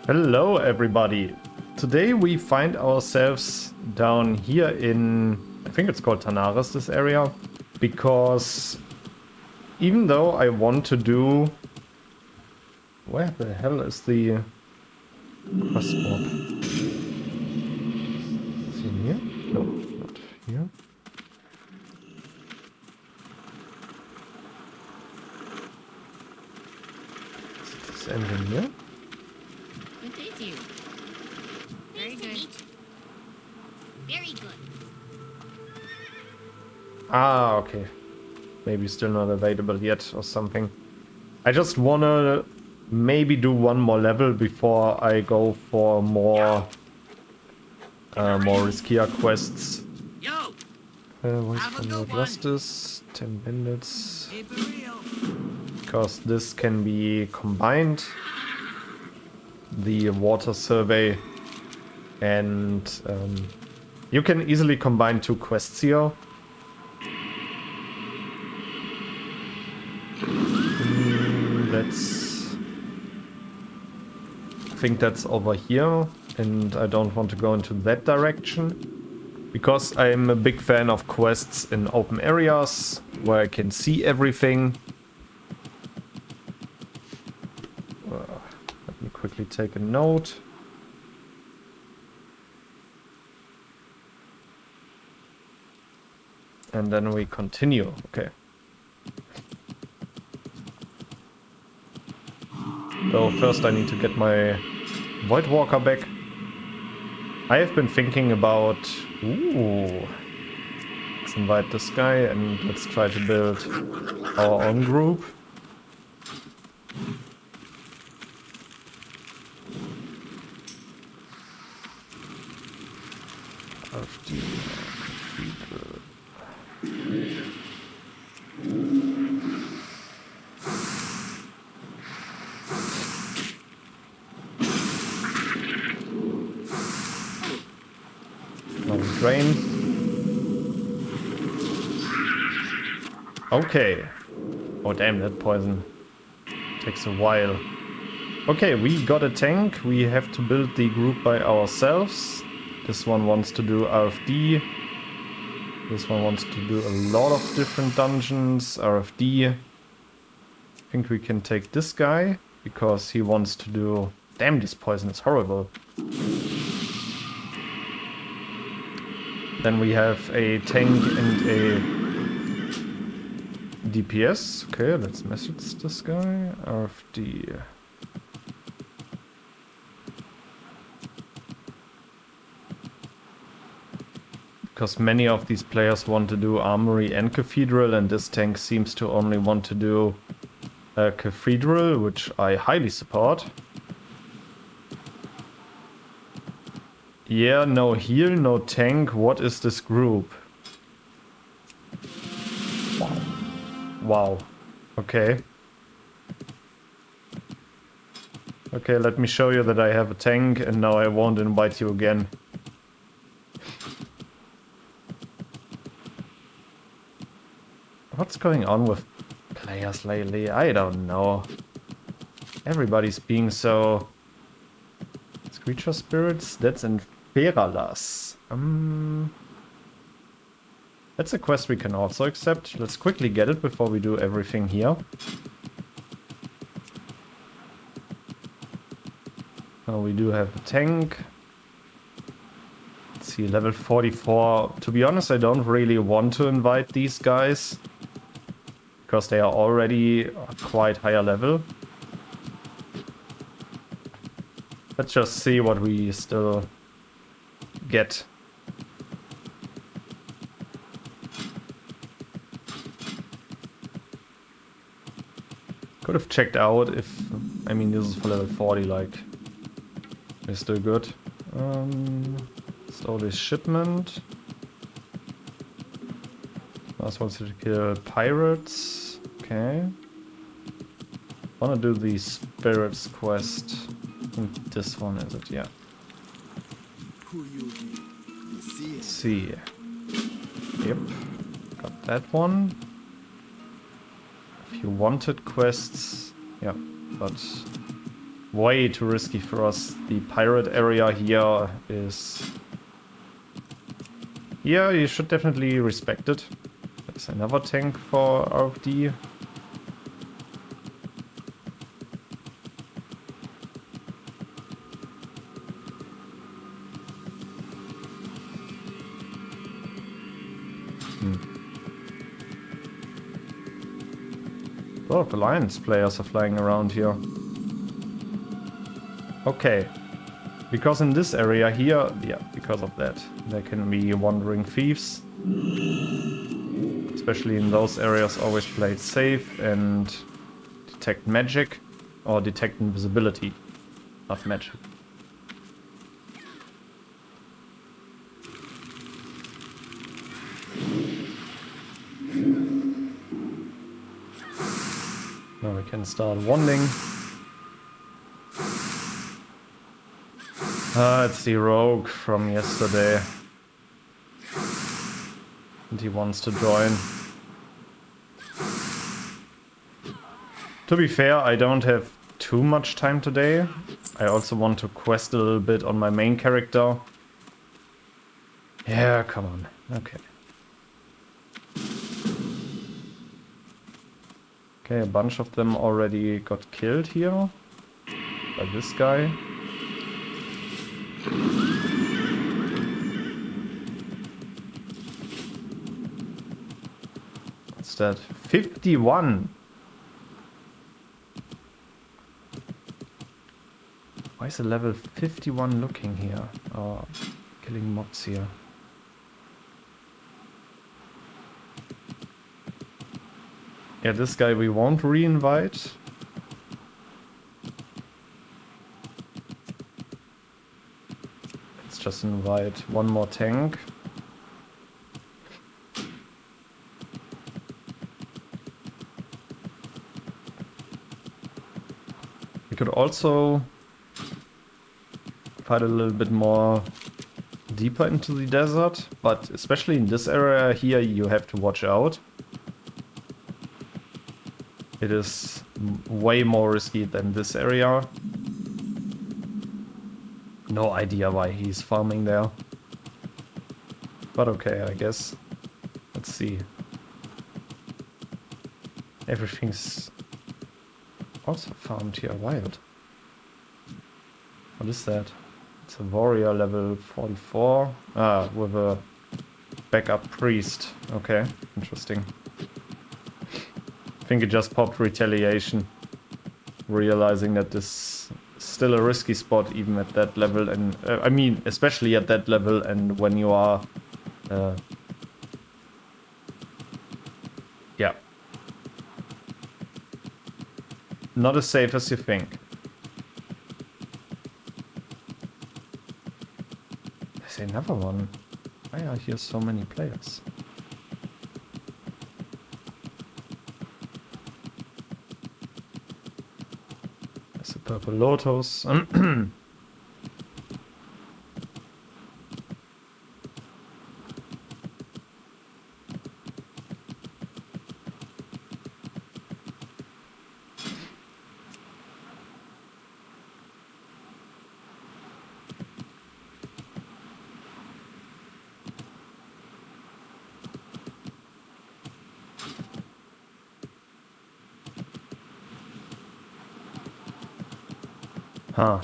Hello everybody. Today we find ourselves down here in, I think it's called Tanaris, this area, because even though I want to do, where the hell is the quest orb? Is he in here? No, not here. Is this engine here? Very good. Very good. Ah, okay. Maybe still not available yet or something. I just wanna maybe do one more level before I go for more riskier quests. Yo, Voice have a from good your one. justice, 10 minutes. Keep it real. Because this can be combined. The water survey and you can easily combine two quests here. I think that's over here, and I don't want to go into that direction because I'm a big fan of quests in open areas where I can see everything. Let me quickly take a note. And then we continue. Okay. So first I need to get my Void Walker back. I have been thinking about... Ooh. Let's invite this guy and let's try to build our own group. Drain. Okay. Oh damn, that poison takes a while. Okay, we got a tank. We have to build the group by ourselves. This one wants to do RFD. This one wants to do a lot of different dungeons. RFD. I think we can take this guy because he wants to do... Damn, this poison is horrible. Then we have a tank and a DPS. Okay, let's message this guy. RFD. Because many of these players want to do Armory and Cathedral, and this tank seems to only want to do Cathedral, which I highly support. Yeah, no heal, no tank. What is this group? Wow. Wow. Okay. Okay, let me show you that I have a tank, and now I won't invite you again. What's going on with players lately? I don't know. Everybody's being so... Creature spirits? That's in Feralas. That's a quest we can also accept. Let's quickly get it before we do everything here. Oh, we do have a tank. Let's see, level 44. To be honest, I don't really want to invite these guys, because they are already quite higher level. Let's just see what we still get. Could have checked out if... I mean, this is for level 40, like... We're still good. Stole this shipment. Last one's to kill pirates. Okay. Wanna do the spirits quest. I think this one is it, yeah. Let's see. Yep. Got that one. A few wanted quests. Yeah, but way too risky for us. The pirate area here is... Yeah, you should definitely respect it. There's another tank for RFD. A lot of Alliance players are flying around here. Okay. Because in this area here, yeah, because of that, there can be wandering thieves. Especially in those areas, always play it safe and detect magic or detect invisibility, not magic. Now we can start wanding. It's the rogue from yesterday. And he wants to join. To be fair, I don't have too much time today. I also want to quest a little bit on my main character. Yeah, come on. Okay. Okay, a bunch of them already got killed here. By this guy. What's that? 51! Why is a level 51 looking here? Oh, killing mobs here. Yeah, this guy we won't re-invite. Let's just invite one more tank. We could also fight a little bit more deeper into the desert, but especially in this area here you have to watch out. It is way more risky than this area. No idea why he's farming there. But okay, I guess. Let's see. Everything's also farmed here wild. What is that? It's a warrior level 44. Ah, with a backup priest. Okay, interesting. I think it just popped retaliation. Realizing that this is still a risky spot even at that level. And I mean, especially at that level and when you are... yeah. Not as safe as you think. There's another one. Why are here so many players? There's a purple lotus. Huh.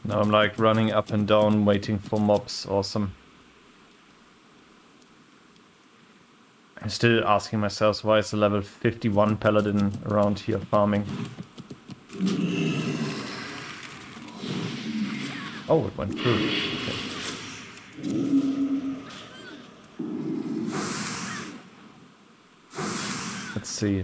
Now I'm like running up and down waiting for mobs. Awesome. I'm still asking myself why is the level 51 paladin around here farming. Oh, it went through. Okay. Let's see.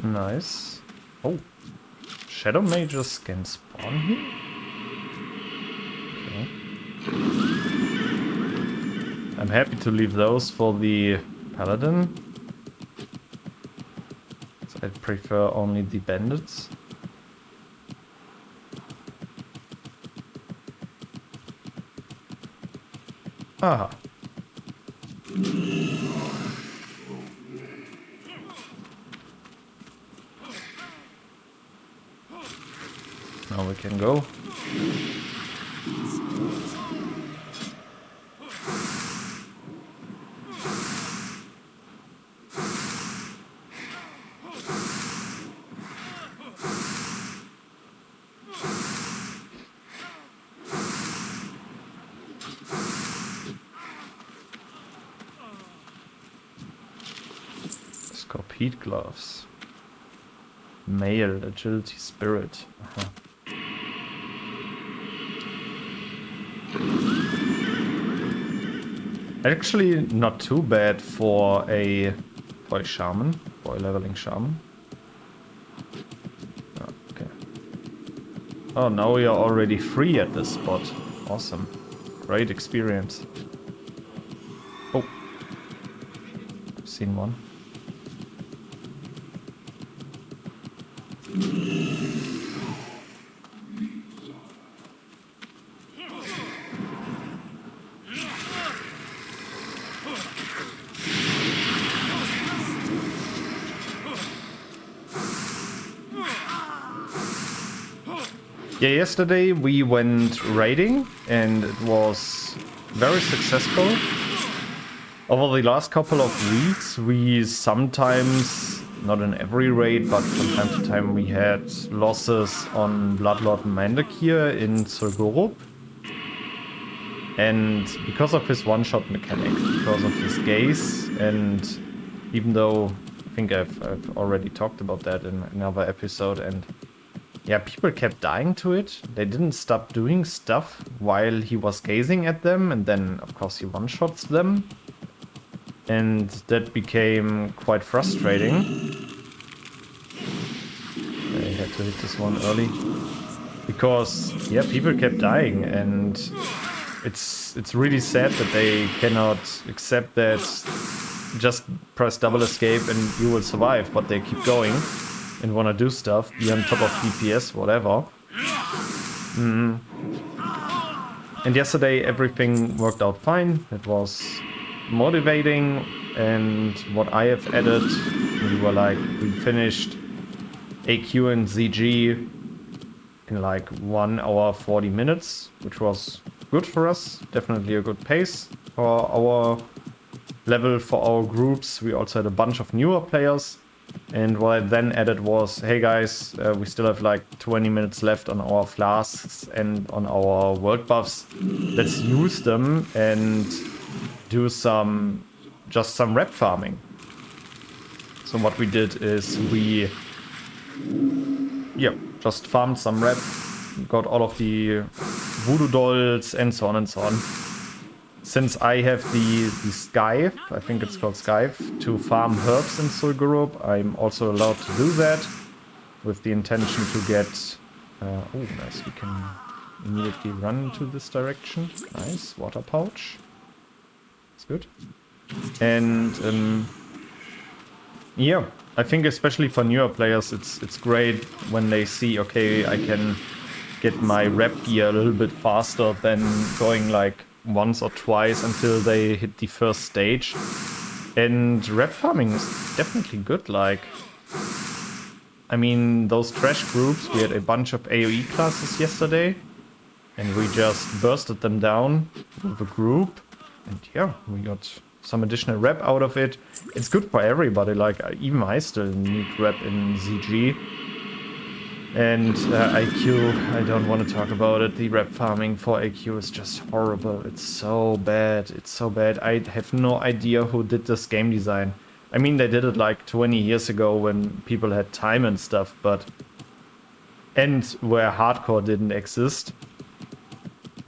Nice. Oh, shadow mages can spawn here? Okay. I'm happy to leave those for the paladin. I prefer only the bandits. Aha. Now we can go. Scorpied gloves. Male agility spirit. Uh-huh. Actually, not too bad for a shaman, for a leveling shaman. Oh, okay. Oh, now we are already free at this spot. Awesome. Great experience. Oh. I've seen one. Yeah, yesterday we went raiding and it was very successful. Over the last couple of weeks we sometimes, not in every raid, but from time to time we had losses on Bloodlord Mandakir in Surgurup. And because of his one-shot mechanic, because of his gaze, and even though I think I've already talked about that in another episode, and yeah, people kept dying to it. They didn't stop doing stuff while he was gazing at them, and then of course he one-shots them. And that became quite frustrating. I had to hit this one early. Because, yeah, people kept dying, and it's really sad that they cannot accept that just press double escape and you will survive, but they keep going and want to do stuff, be on top of DPS, whatever. And yesterday everything worked out fine. It was motivating, and what I have added, we finished AQ and ZG in like 1 hour 40 minutes, which was good for us. Definitely a good pace for our level, for our groups. We also had a bunch of newer players. And what I then added was, hey guys, we still have like 20 minutes left on our flasks and on our world buffs. Let's use them and do some rep farming. So what we did is we just farmed some rep, got all of the voodoo dolls and so on and so on. Since I have the Scythe, I think it's called Scythe, to farm herbs in Surgurup, I'm also allowed to do that with the intention to get... oh, nice, we can immediately run into this direction. Nice, water pouch. That's good. And yeah, I think especially for newer players, it's great when they see, okay, I can get my rep gear a little bit faster than going like once or twice until they hit the first stage. And rep farming is definitely good. Like, I mean, those trash groups, we had a bunch of AoE classes yesterday, and we just bursted them down with a group, and yeah, we got some additional rep out of it. It's good for everybody. Like, even I still need rep in ZG. And IQ, I don't want to talk about it. The rep farming for IQ is just horrible. It's so bad. It's so bad. I have no idea who did this game design. I mean, they did it like 20 years ago when people had time and stuff, but... And where hardcore didn't exist.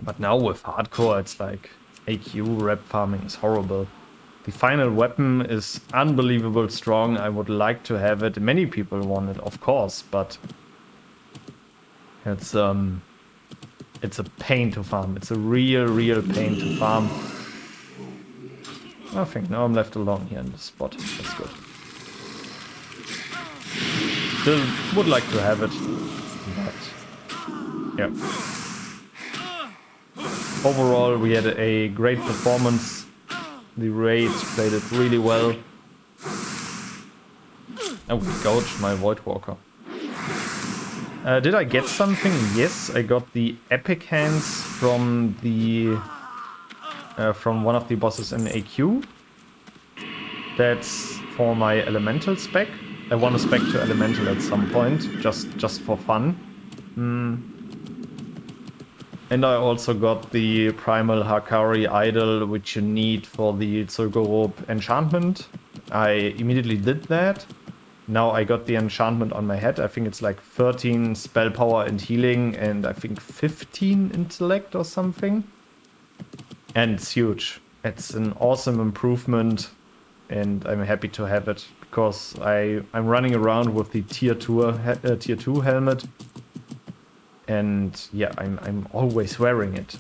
But now with hardcore, it's like AQ rep farming is horrible. The final weapon is unbelievable strong. I would like to have it. Many people want it, of course, but... It's a pain to farm. It's a real pain to farm. I think now I'm left alone here in this spot. That's good. Still would like to have it. But, yeah. Overall, we had a great performance. The raid played it really well. And we gouged my Voidwalker. Did I get something? Yes, I got the epic hands from the from one of the bosses in AQ. That's for my elemental spec. I want to spec to elemental at some point, just for fun. And I also got the primal Hakari idol, which you need for the Zul'Gurub enchantment. I immediately did that. Now I got the enchantment on my head. I think it's like 13 spell power and healing, and I think 15 intellect or something. And it's huge. It's an awesome improvement, and I'm happy to have it because I'm running around with the tier 2 helmet, and yeah, I'm always wearing it.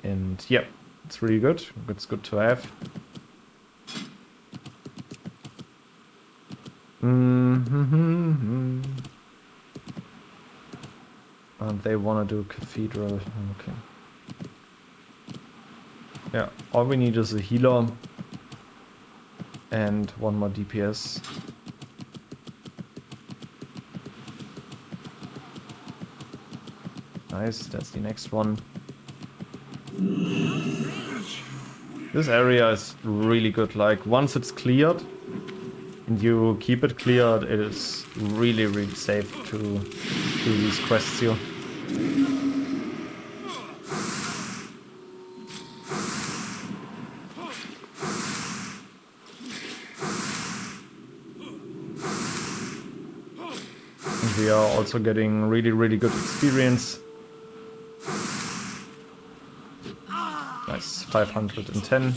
And yeah, it's really good. It's good to have. And they want to do Cathedral. Okay. Yeah, all we need is a healer and one more DPS. Nice, that's the next one. This area is really good. Like, once it's cleared and you keep it cleared, it is really, really safe to do these quests here. And we are also getting really, really good experience. Nice, 510.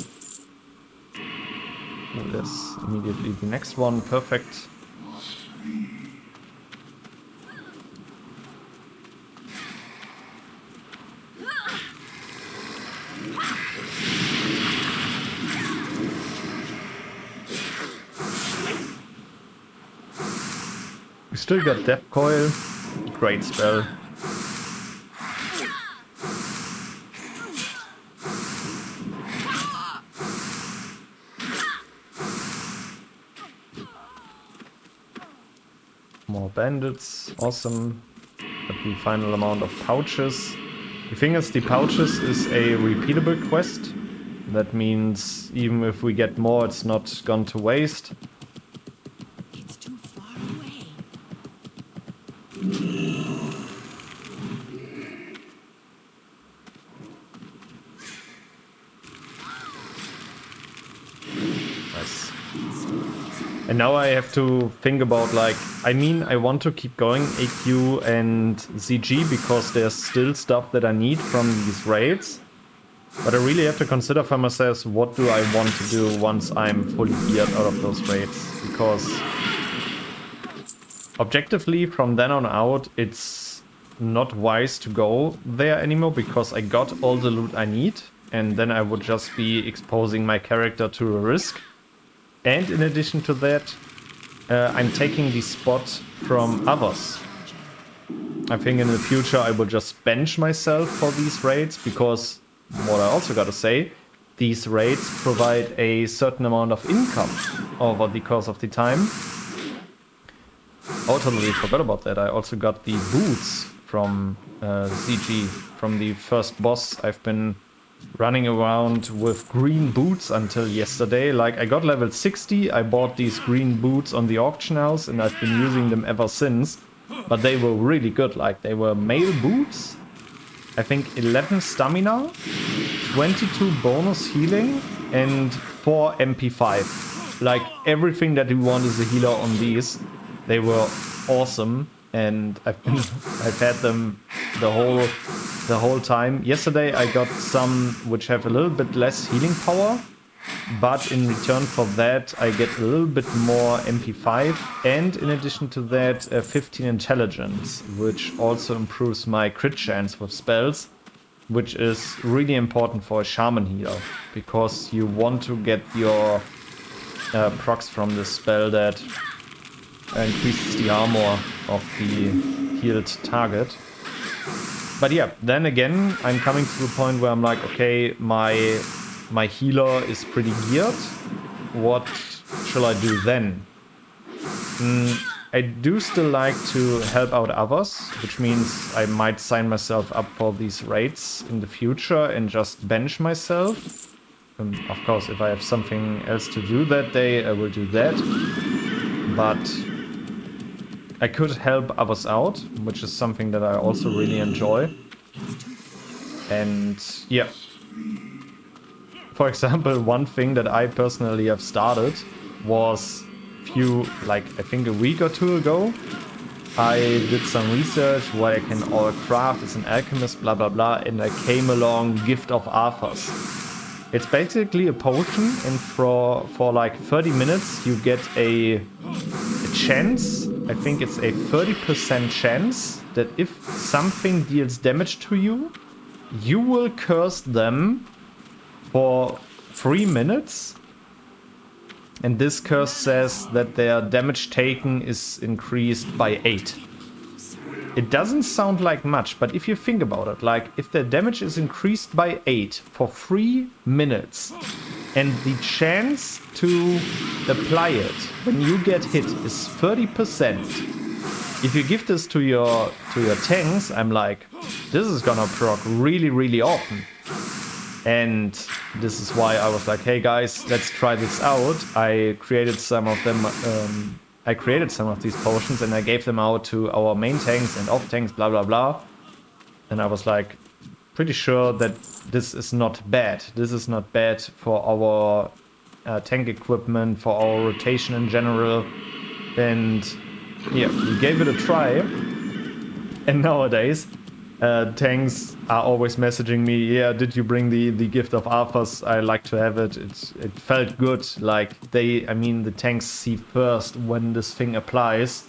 That's immediately the next one. Perfect. We still got Death Coil. Great spell. More bandits, awesome. But the final amount of pouches. The thing is, the pouches is a repeatable quest. That means even if we get more, it's not gone to waste. It's too far away. Nice. And now I have to think about, like, I mean, I want to keep going AQ and ZG because there's still stuff that I need from these raids. But I really have to consider for myself, what do I want to do once I'm fully geared out of those raids? Because objectively, from then on out, it's not wise to go there anymore because I got all the loot I need. And then I would just be exposing my character to a risk. And in addition to that, I'm taking the spot from others. I think in the future I will just bench myself for these raids, because what I also gotta say, these raids provide a certain amount of income over the course of the time. Oh, totally forgot about that. I also got the boots from ZG, from the first boss. I've been running around with green boots until yesterday. Like, I got level 60, I bought these green boots on the auction house, and I've been using them ever since. But they were really good. Like, they were mail boots. I think 11 stamina, 22 bonus healing, and 4 MP5. Like, everything that you want is a healer on these. They were awesome, and I've had them the whole time. Yesterday I got some which have a little bit less healing power, but in return for that I get a little bit more MP5, and in addition to that 15 intelligence, which also improves my crit chance with spells, which is really important for a shaman healer, because you want to get your procs from this spell that increases the armor of the healed target. But yeah, then again, I'm coming to the point where I'm like, okay, my healer is pretty geared. What shall I do then? I do still like to help out others, which means I might sign myself up for these raids in the future and just bench myself. Of course, if I have something else to do that day, I will do that. But I could help others out, which is something that I also really enjoy. And yeah. For example, one thing that I personally have started was I think a week or two ago, I did some research what I can all craft as an alchemist, blah blah blah, and I came along Gift of Arthas. It's basically a potion, and for like 30 minutes you get a chance, I think it's a 30% chance that if something deals damage to you, you will curse them for 3 minutes. And this curse says that their damage taken is increased by 8. It doesn't sound like much, but if you think about it, like if their damage is increased by 8 for 3 minutes, and the chance to apply it when you get hit is 30%. If you give this to your tanks, I'm like, this is gonna proc really, really often. And this is why I was like, hey guys, let's try this out. I created some of them. I created some of these potions and I gave them out to our main tanks and off tanks, blah blah blah. And I was like, pretty sure that this is not bad. This is not bad for our tank equipment, for our rotation in general. And yeah, we gave it a try. And nowadays, tanks are always messaging me, yeah, did you bring the Gift of Arthas? I like to have it. It felt good. Like the tanks see first when this thing applies.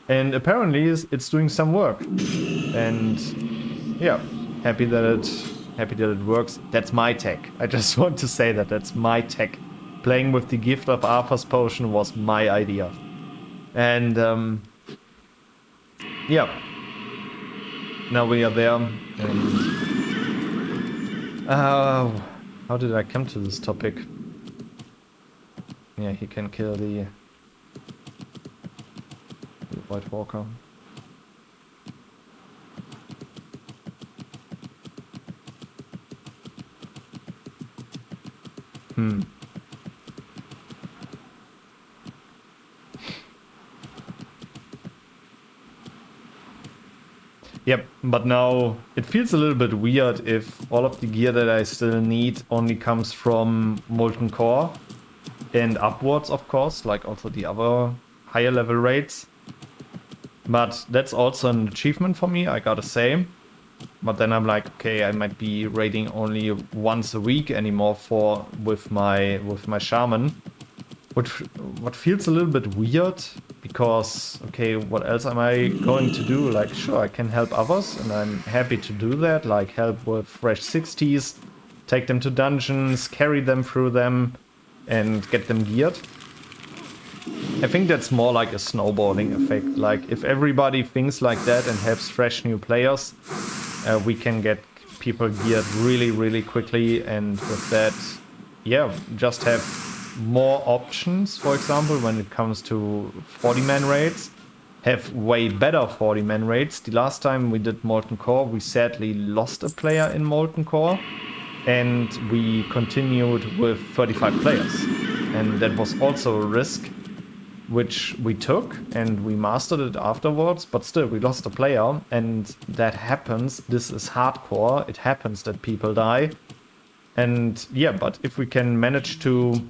And apparently it's doing some work. And yeah, happy that it works. That's my tech. I just want to say that's my tech. Playing with the Gift of Arthas potion was my idea. And yeah. Now we are there, and how did I come to this topic? Yeah, he can kill the White Walker. Yep, but now it feels a little bit weird if all of the gear that I still need only comes from Molten Core and upwards, of course, like also the other higher level raids. But that's also an achievement for me, I gotta say. But then I'm like, okay, I might be raiding only once a week anymore with my shaman. What feels a little bit weird, because, okay, what else am I going to do? Like, sure, I can help others, and I'm happy to do that, like help with fresh 60s, take them to dungeons, carry them through them, and get them geared. I think that's more like a snowballing effect. Like, if everybody thinks like that and helps fresh new players, we can get people geared really, really quickly, and with that, yeah, just have more options. For example, when it comes to 40-man raids, have way better 40-man raids. The last time we did Molten Core, we sadly lost a player in Molten Core, and we continued with 35 players. And that was also a risk, which we took, and we mastered it afterwards, but still, we lost a player, and that happens. This is hardcore. It happens that people die. And yeah, but if we can manage to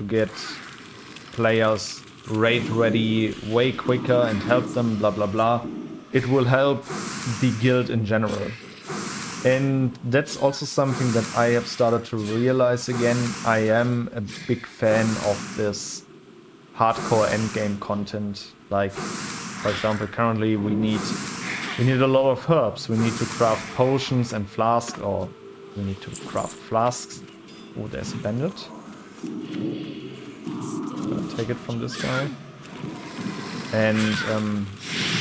get players raid ready way quicker and help them, blah blah blah, it will help the guild in general. And that's also something that I have started to realize again. I am a big fan of this hardcore endgame content. Like, for example, currently we need a lot of herbs. We need to craft potions and flasks, or We need to craft flasks. Oh, there's a bandit. Gonna take it from this guy. And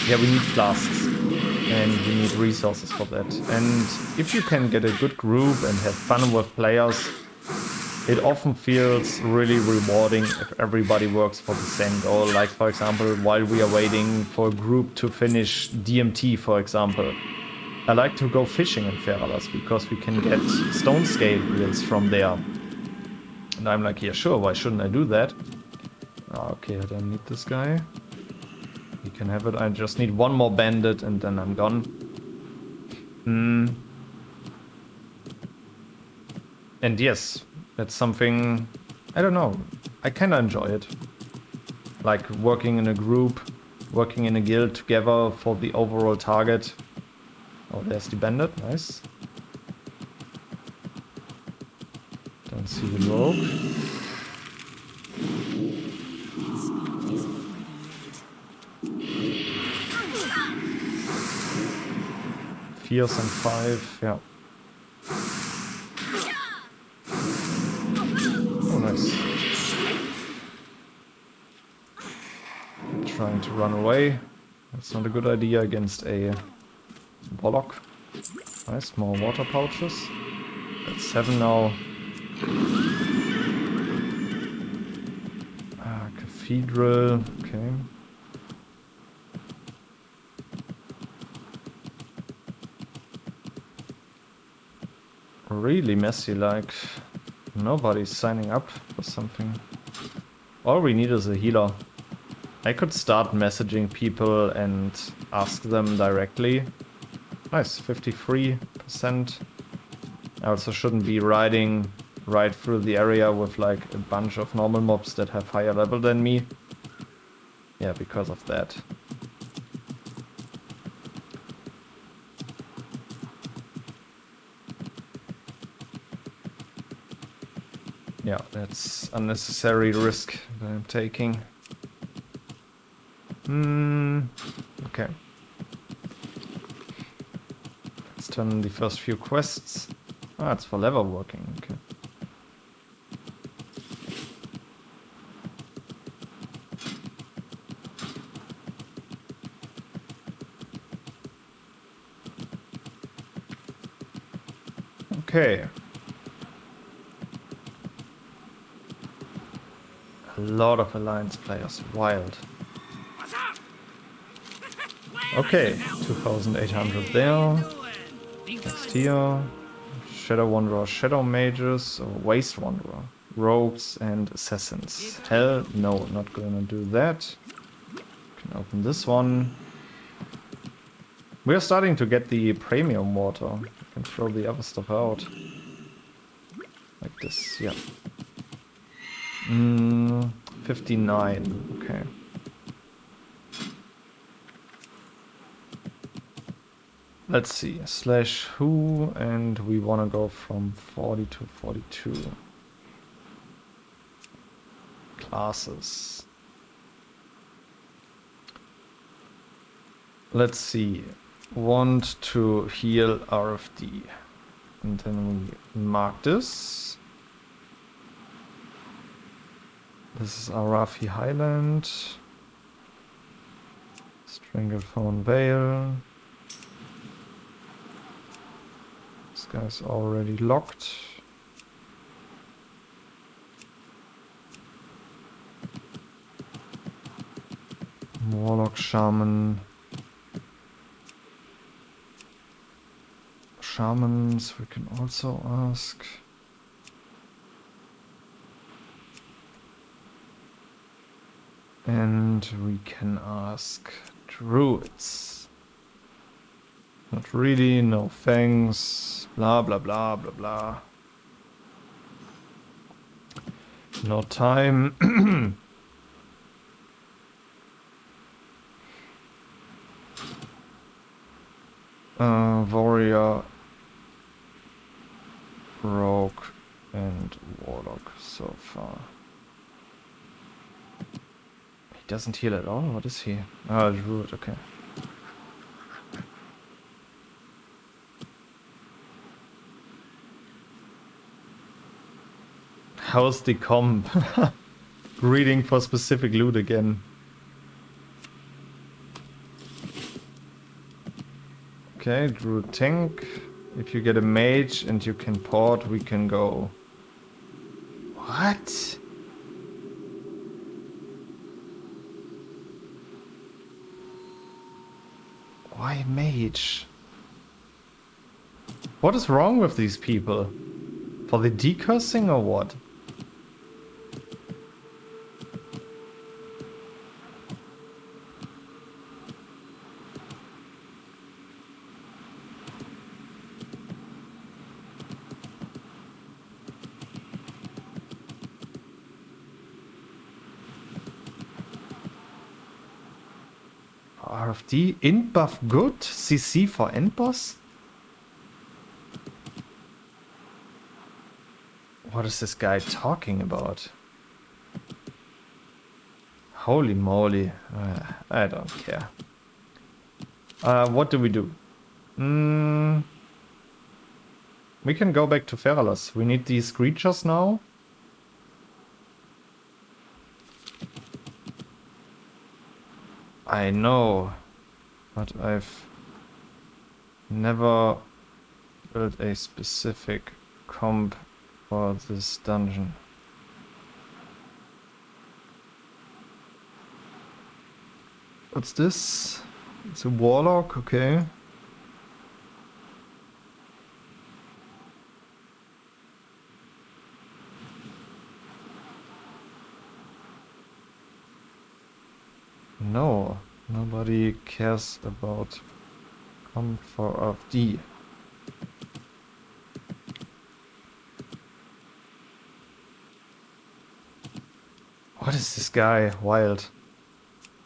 yeah, we need flasks. And we need resources for that. And if you can get a good group and have fun with players, it often feels really rewarding if everybody works for the same goal. Like, for example, while we are waiting for a group to finish DMT, for example. I like to go fishing in Feralas because we can get stone scale wheels from there. And I'm like, yeah, sure, why shouldn't I do that? Okay, I don't need this guy. You can have it. I just need one more bandit and then I'm gone. And yes, that's something, I don't know, I kinda enjoy it. Like working in a group, working in a guild together for the overall target. Oh, there's the bandit, nice. Don't see the rogue. Fierce and 5, yeah. Oh, nice. Trying to run away. That's not a good idea against a Warlock. Nice, more water pouches. That's 7 now. Cathedral, okay. Really messy, like nobody's signing up for something. All we need is a healer. I could start messaging people and ask them directly. Nice, 53%. I also shouldn't be riding right through the area with like a bunch of normal mobs that have higher level than me. Yeah, because of that. Yeah, that's unnecessary risk that I'm taking. Okay. Let's turn in the first few quests. Ah, it's for level working, okay. Okay. A lot of Alliance players, wild. Okay, 2,800 there. Next here. Shadow Wanderer, Shadow Mages, or Waste Wanderer. Rogues and Assassins. Hell no, not gonna do that. Can open this one. We are starting to get the premium water. I can throw the other stuff out. Like this, yeah. 59, okay. Let's see, /who, and we want to go from 40 to 42. Classes. Let's see, want to heal RFD. And then we mark this. This is Arafi Highland. Stranglephone Vale. This guy's already locked. Warlock, Shaman. Shamans we can also ask. And we can ask druids. Not really, no fangs, blah blah blah blah blah. No time. Warrior, Rogue, and Warlock so far. He doesn't heal at all? What is he? Ah, Druid, okay. How's the comp? Reading for specific loot again. Okay, drew a tank. If you get a mage and you can port, we can go. What? Why mage? What is wrong with these people? For the decursing or what? RFD, int buff good, CC for end boss? What is this guy talking about? Holy moly, I don't care. What do we do? We can go back to Feralas. We need these creatures now. I know, but I've never built a specific comp for this dungeon. What's this? It's a Warlock, okay. No, nobody cares about comp for RFD. What is this guy? Wild.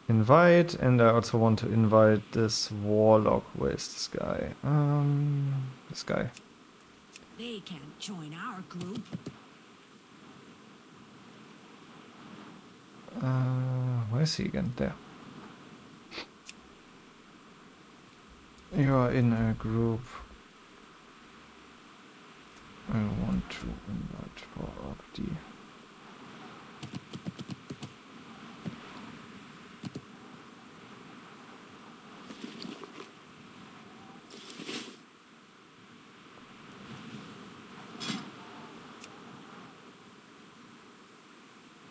Invite, and I also want to invite this Warlock. Where's this guy? This guy. They can't join our group. Where is he again? There. You are in a group. I want to invite for RFD.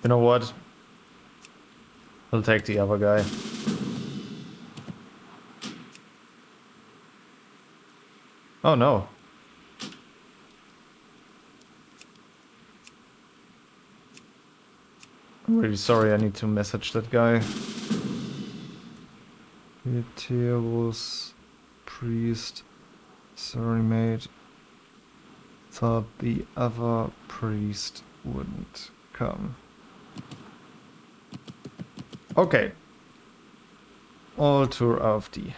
You know what? I'll take the other guy. Oh no. I'm really sorry, I need to message that guy. Meteorus priest. Sorry mate. Thought the other priest wouldn't come. Okay. Altar RFD.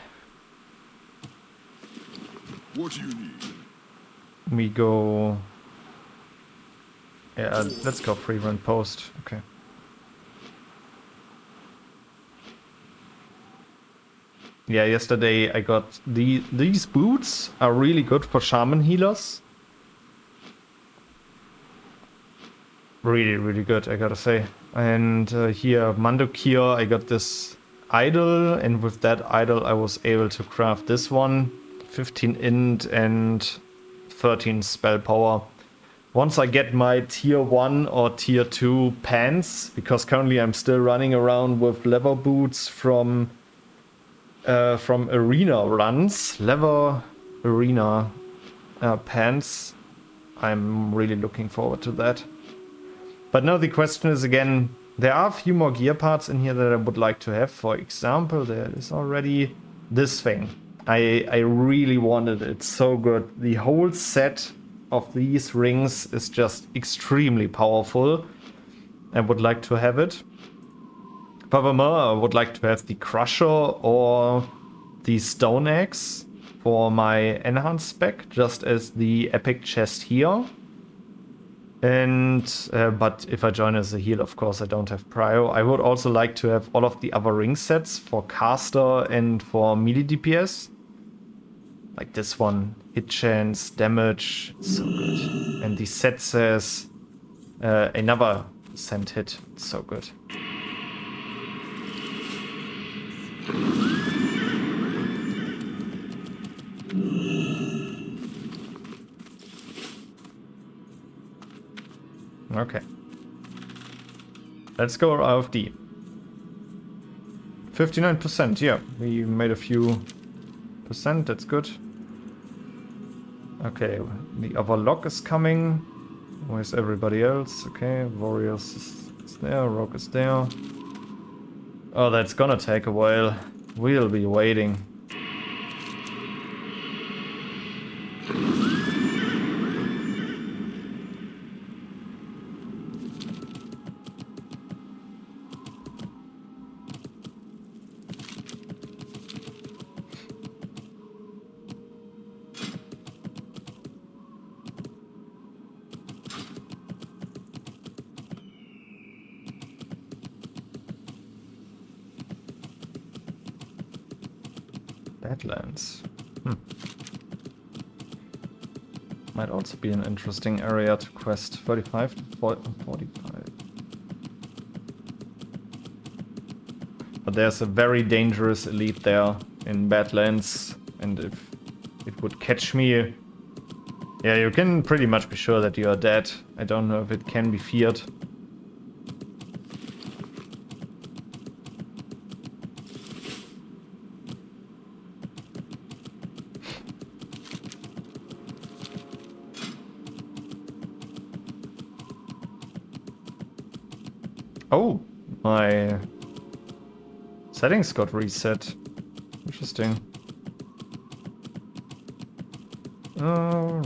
What do you need? We go... Yeah, let's go free run post. Okay. Yeah, yesterday I got these boots are really good for shaman healers. Really, really good, I gotta say. And here, Mandokir, I got this idol, and with that idol I was able to craft this one. 15 int and 13 spell power. Once I get my tier 1 or tier 2 pants, because currently I'm still running around with leather boots from arena runs, leather arena pants. I'm really looking forward to that. But now the question is again, there are a few more gear parts in here that I would like to have. For example, there is already this thing. I really wanted it, it's so good. The whole set of these rings is just extremely powerful. I would like to have it. Furthermore, I would like to have the Crusher or the Stone Axe for my enhanced spec, just as the epic chest here. And but if I join as a heal, of course, I don't have prio. I would also like to have all of the other ring sets for caster and for melee DPS. Like this one, hit chance, damage, it's so good. And the set says Another scent hit. It's so good. Okay. Let's go RFD. 59%, yeah. We made a few percent, that's good. Okay, the other lock is coming. Where's everybody else? Okay, Warriors is there, Rock is there. Oh, that's gonna take a while. We'll be waiting. Badlands. Might also be an interesting area to quest. 35 to 45. But there's a very dangerous elite there in Badlands, and if it would catch me, yeah, you can pretty much be sure that you are dead. I don't know if it can be feared. Oh, my settings got reset. Interesting.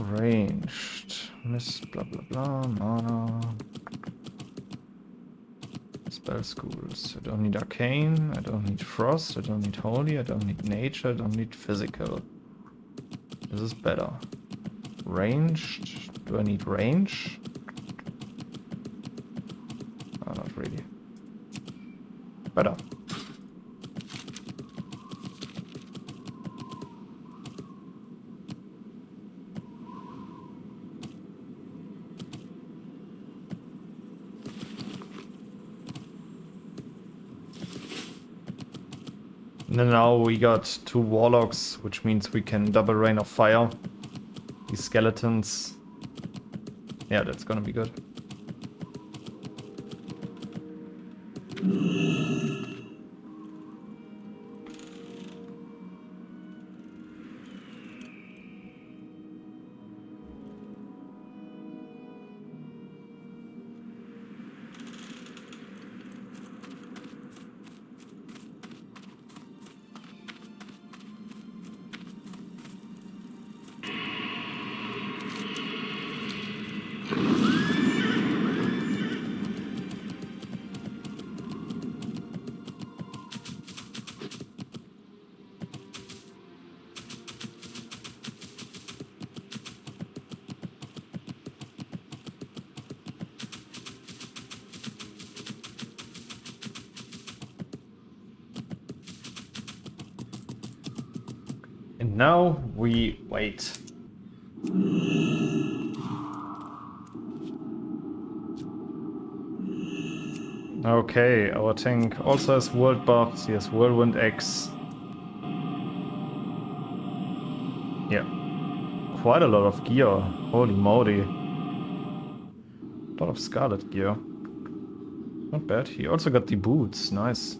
Ranged. Miss blah blah blah. Mana. Spell schools. I don't need arcane. I don't need frost. I don't need holy. I don't need nature. I don't need physical. This is better. Ranged. Do I need range? Oh, not really. Better. And then now we got 2 Warlocks, which means we can double rain of fire. These skeletons. Yeah, that's gonna be good. And now we wait. Okay, our tank also has world buffs. He has Whirlwind X. Yeah. Quite a lot of gear. Holy moly. A lot of Scarlet gear. Not bad. He also got the boots. Nice.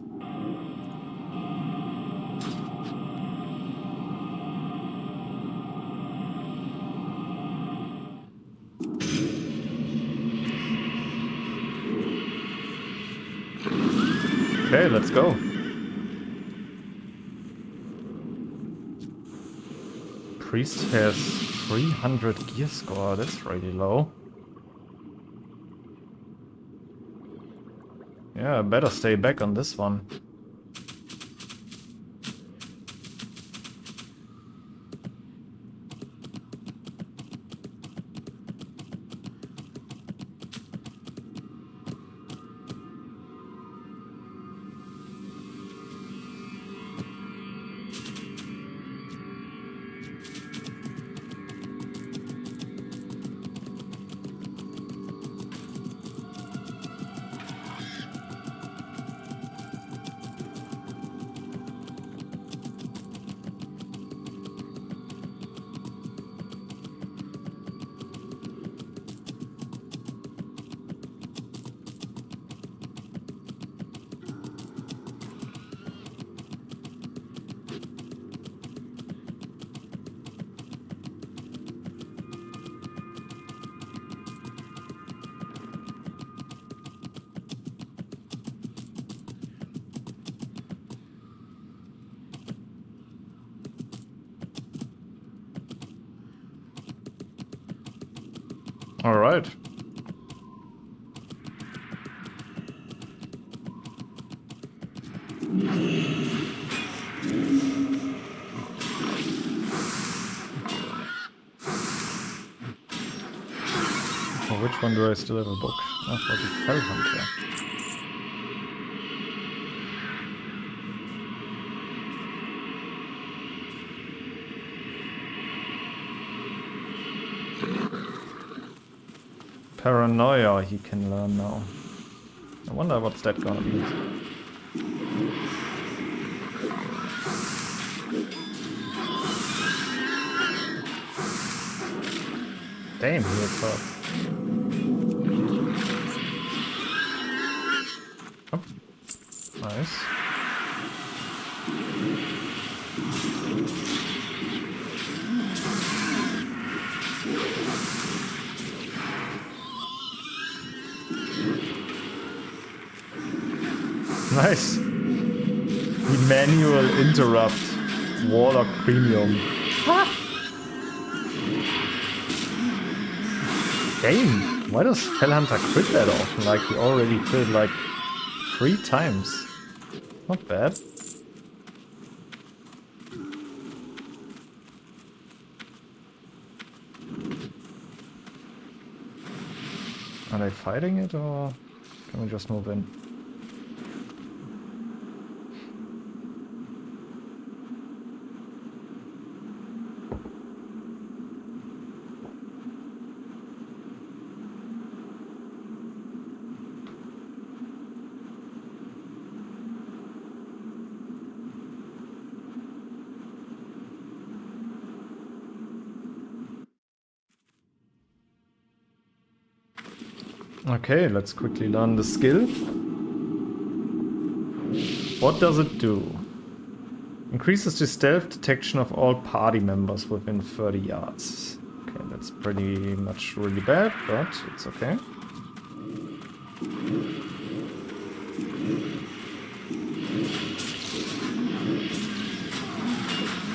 Okay, let's go. Priest has 300 gear score. That's really low. Yeah, I better stay back on this one. Alright. For which one do I still have a book? Oh, for the Fell Hunter. Paranoia he can learn now. I wonder what's that gonna be. Damn, he hits hard. Oh, nice. Nice. The manual interrupt Warlock Premium. Damn, why does Fellhunter crit that often? Like, he already crit like 3 times. Not bad. Are they fighting it, or can we just move in? Okay, let's quickly learn the skill. What does it do? Increases the stealth detection of all party members within 30 yards. Okay, that's pretty much really bad, but it's okay.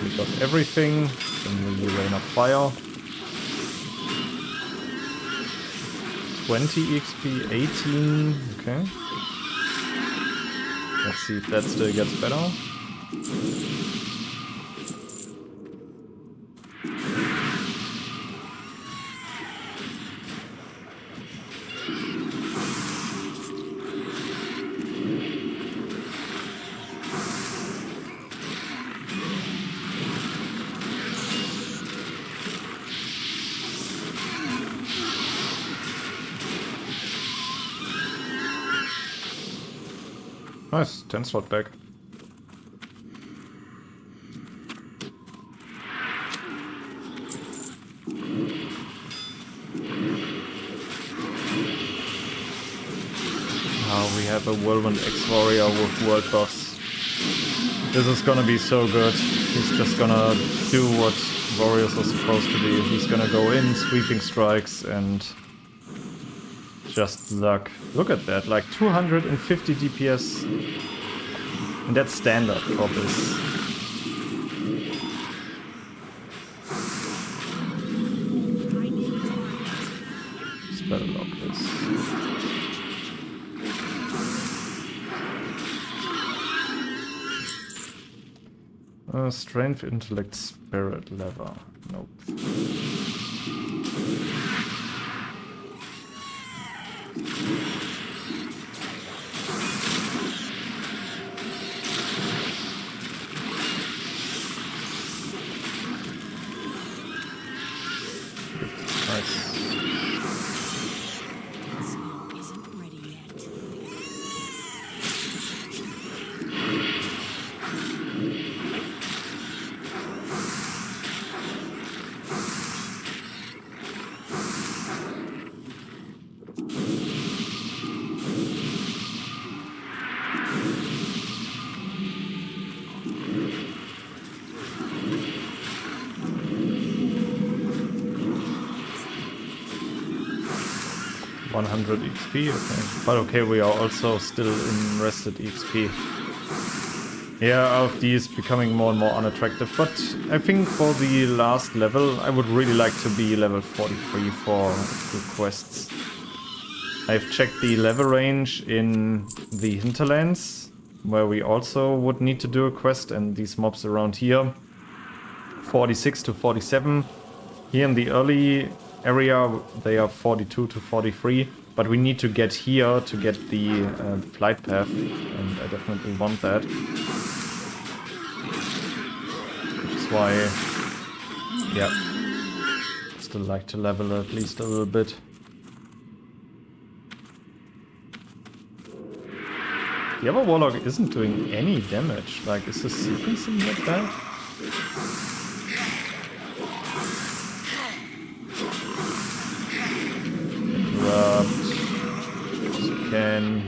We got everything. Then we rain of fire. 20 XP, 18, okay. Let's see if that still gets better. Nice, 10 slot back. Now we have a whirlwind ex-warrior with world buffs. This is gonna be so good. He's just gonna do what warriors are supposed to do. He's gonna go in, sweeping strikes, and just luck. Look at that, like 250 DPS. And that's standard for this. Just better lock this. Strength, intellect, spirit lever. Nope. XP, okay. But okay, we are also still in rested XP. Yeah, RFD is becoming more and more unattractive, but I think for the last level, I would really like to be level 43 for the quests. I've checked the level range in the hinterlands, where we also would need to do a quest, and these mobs around here, 46 to 47. Here in the early area, they are 42 to 43, but we need to get here to get the flight path, and I definitely want that. Which is why, yeah, still like to level at least a little bit. The other Warlock isn't doing any damage. Like, is this sequencing that bad? Interrupt. As you can.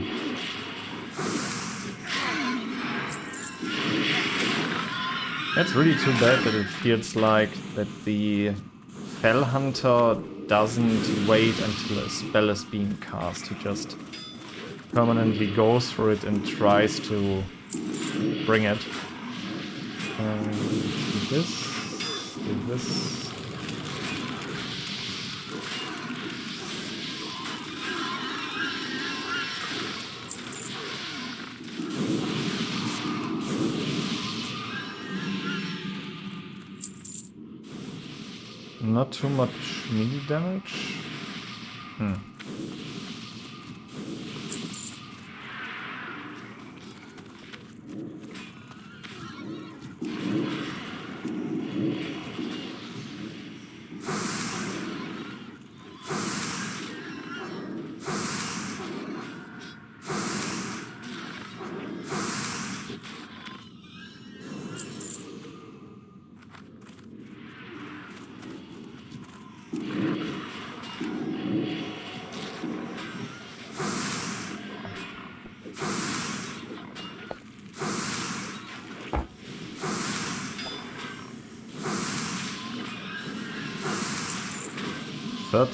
It's really too bad that it feels like that the Fell Hunter doesn't wait until a spell is being cast. He just permanently goes for it and tries to bring it. Do this. Do this. Not too much melee damage.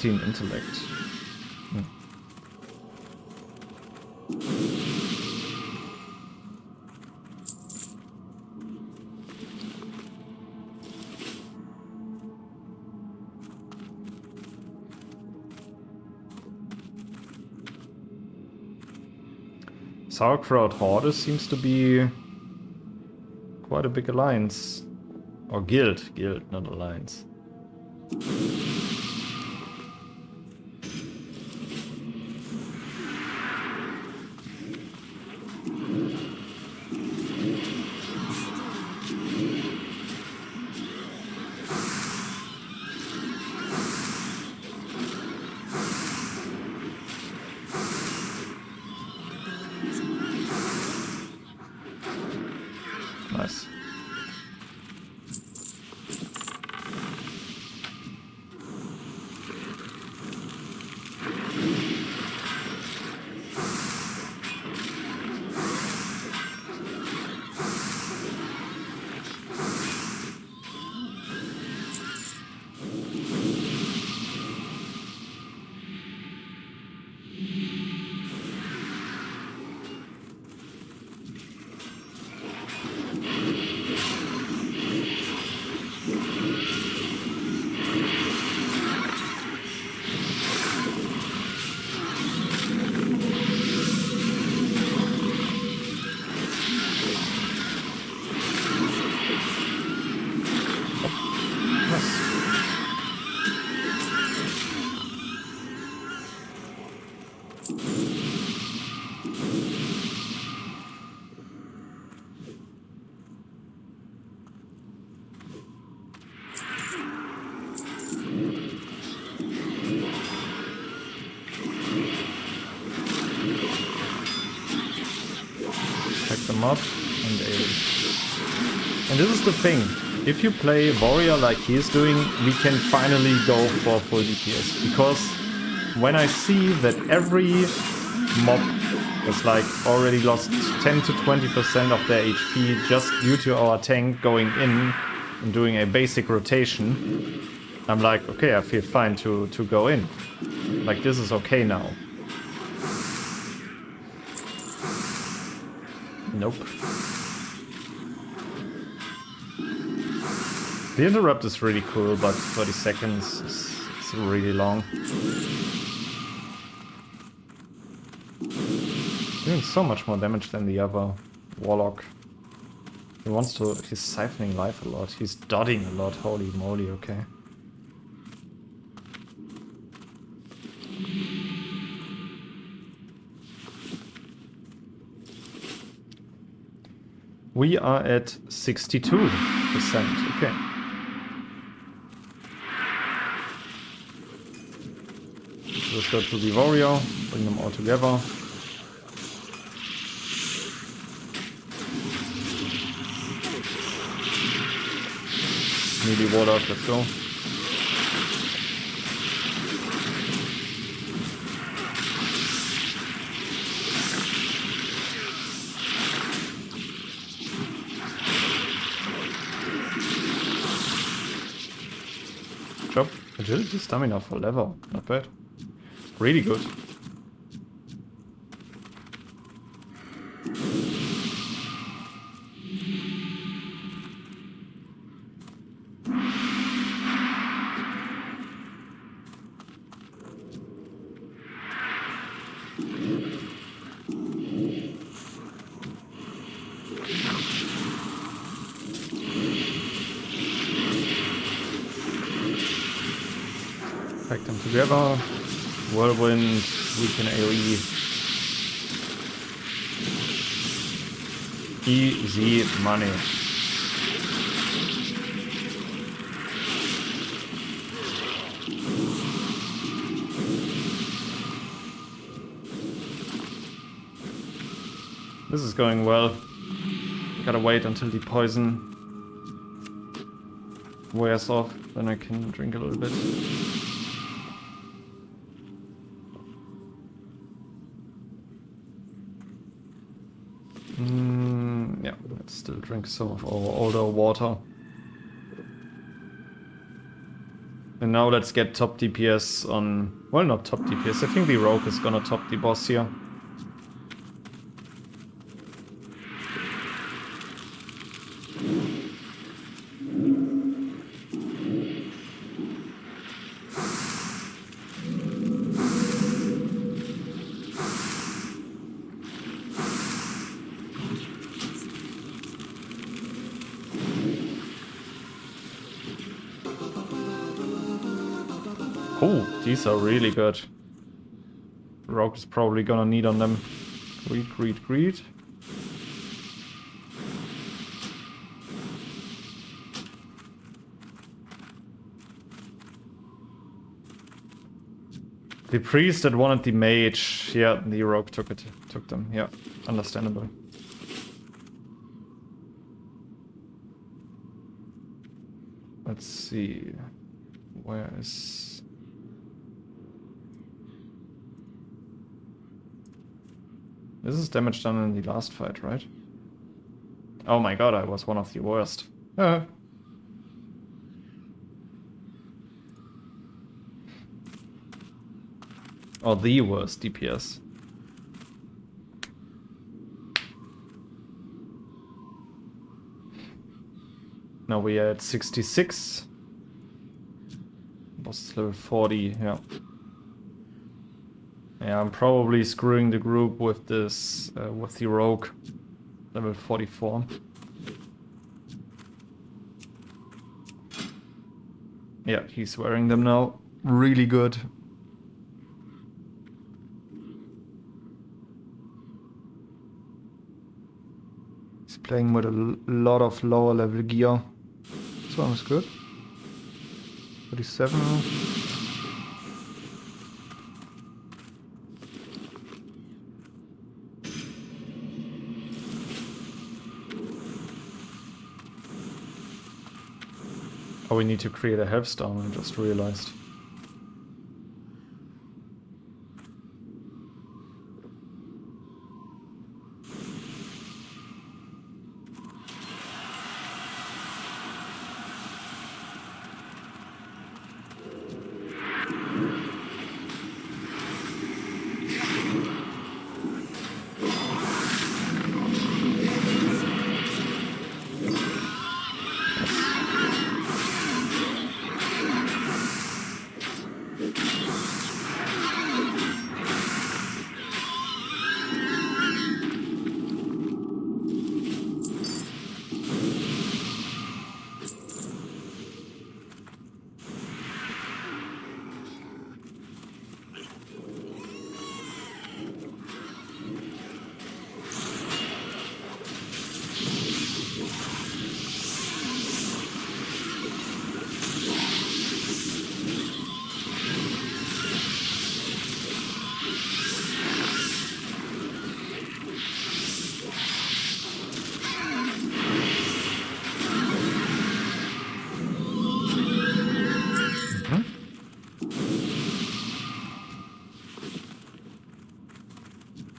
Intellect. Sauerkraut Horde seems to be quite a big alliance. Or guild, not alliance. Nice. Up and and this is the thing, if you play warrior like he is doing, we can finally go for full DPS, because when I see that every mob has like already lost 10 to 20% of their HP just due to our tank going in and doing a basic rotation, I'm like, okay, I feel fine to go in. Like, this is okay now. Nope. The interrupt is really cool, but 30 seconds is really long. Doing so much more damage than the other Warlock. He's siphoning life a lot. He's dotting a lot. Holy moly, okay. We are at 62%, okay. Let's go to the warrior, bring them all together. Melee Warlock, let's go. Job. Agility, stamina for level. Not bad. Really good. Pack them together. Whirlwind, weaken AoE. Easy money. This is going well. Gotta wait until the poison wears off, then I can drink a little bit. Yeah, let's still drink some of our older water. And now let's get top DPS on... Well, not top DPS. I think the rogue is gonna top the boss here. Oh, these are really good. Rogue is probably gonna need on them. Greed, greed, greed. The priest that wanted the mage. Yeah, the rogue took them. Yeah, understandable. Let's see. Where is... This is damage done in the last fight, right? Oh my god, I was one of the worst. Or the worst DPS. Now we are at 66. Boss is level 40, yeah. Yeah, I'm probably screwing the group with this, with the rogue. Level 44. Yeah, he's wearing them now. Really good. He's playing with a lot of lower level gear. This one is good. 37. Oh, we need to create a healthstone, I just realized.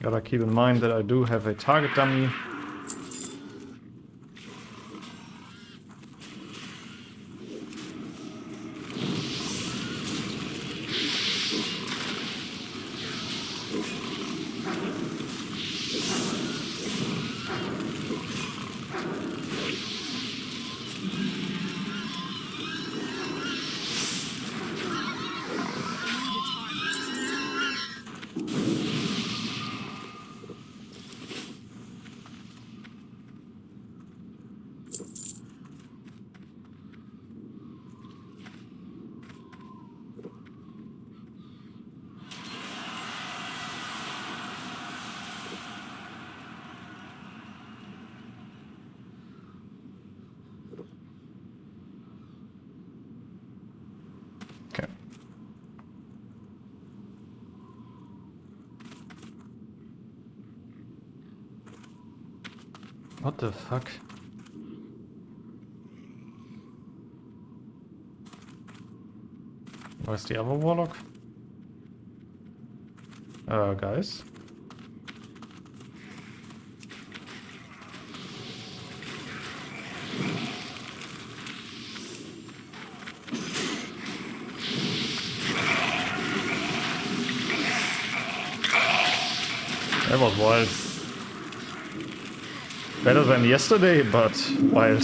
Gotta keep in mind that I do have a target dummy. Okay. What the fuck? Where's the other Warlock? Guys. That was wild. Better than yesterday, but wild.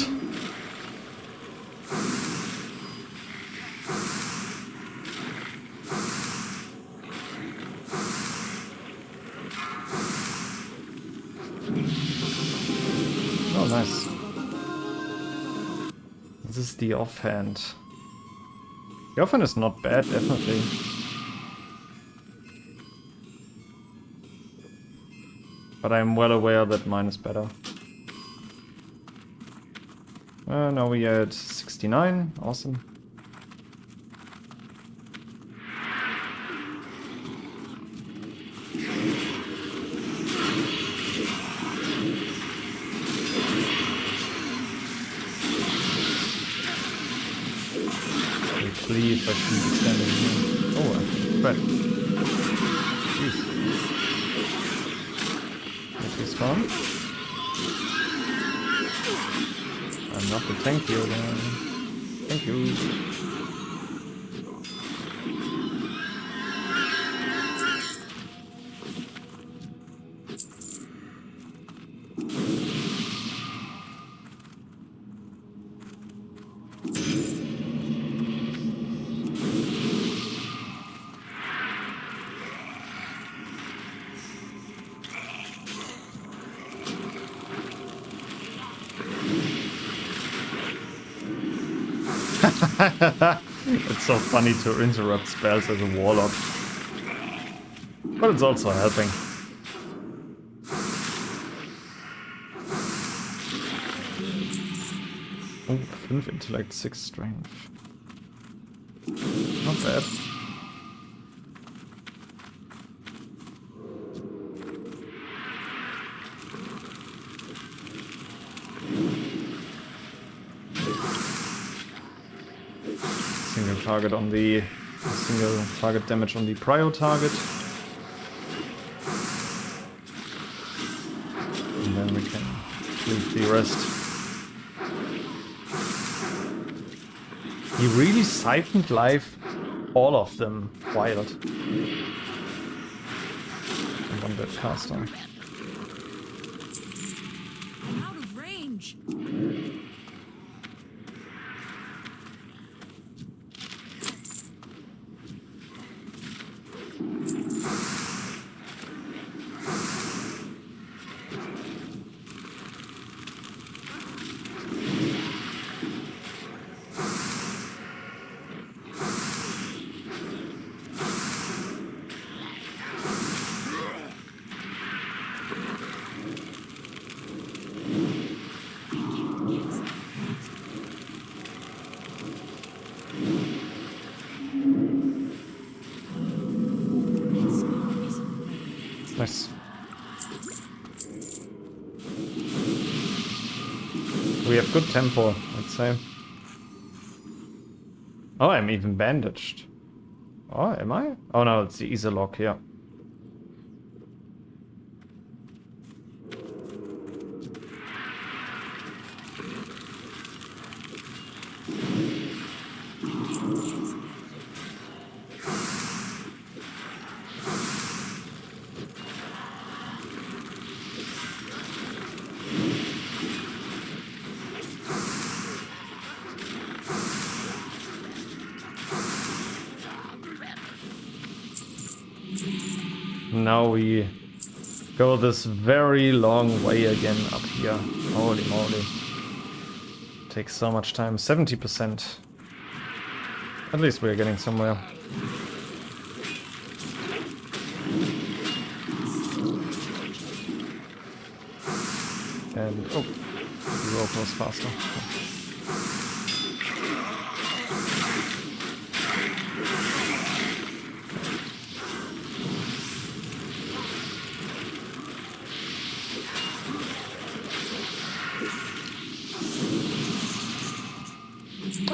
Oh, nice. This is the offhand. The offhand is not bad, definitely. But I'm well aware that mine is better. Now we are at 69. Awesome. Please, I shouldn't be standing here. Oh, crap. Jeez. He's gone. I'm not the tank here then. Thank you. It's so funny to interrupt spells as a warlock. But it's also helping. Oh, 5 intellect, 6 strength. Not bad. Target on the single target damage on the prio target, and then we can leave the rest. He really siphoned life all of them wild. And one dead caster. Out of range. Nice. We have good tempo, I'd say. Oh, I'm even bandaged. Oh, am I? Oh no, it's the Isolok, yeah. and now we go this very long way again up here. Holy moly. Takes so much time. 70%. At least we're getting somewhere. And, oh, the rope was faster.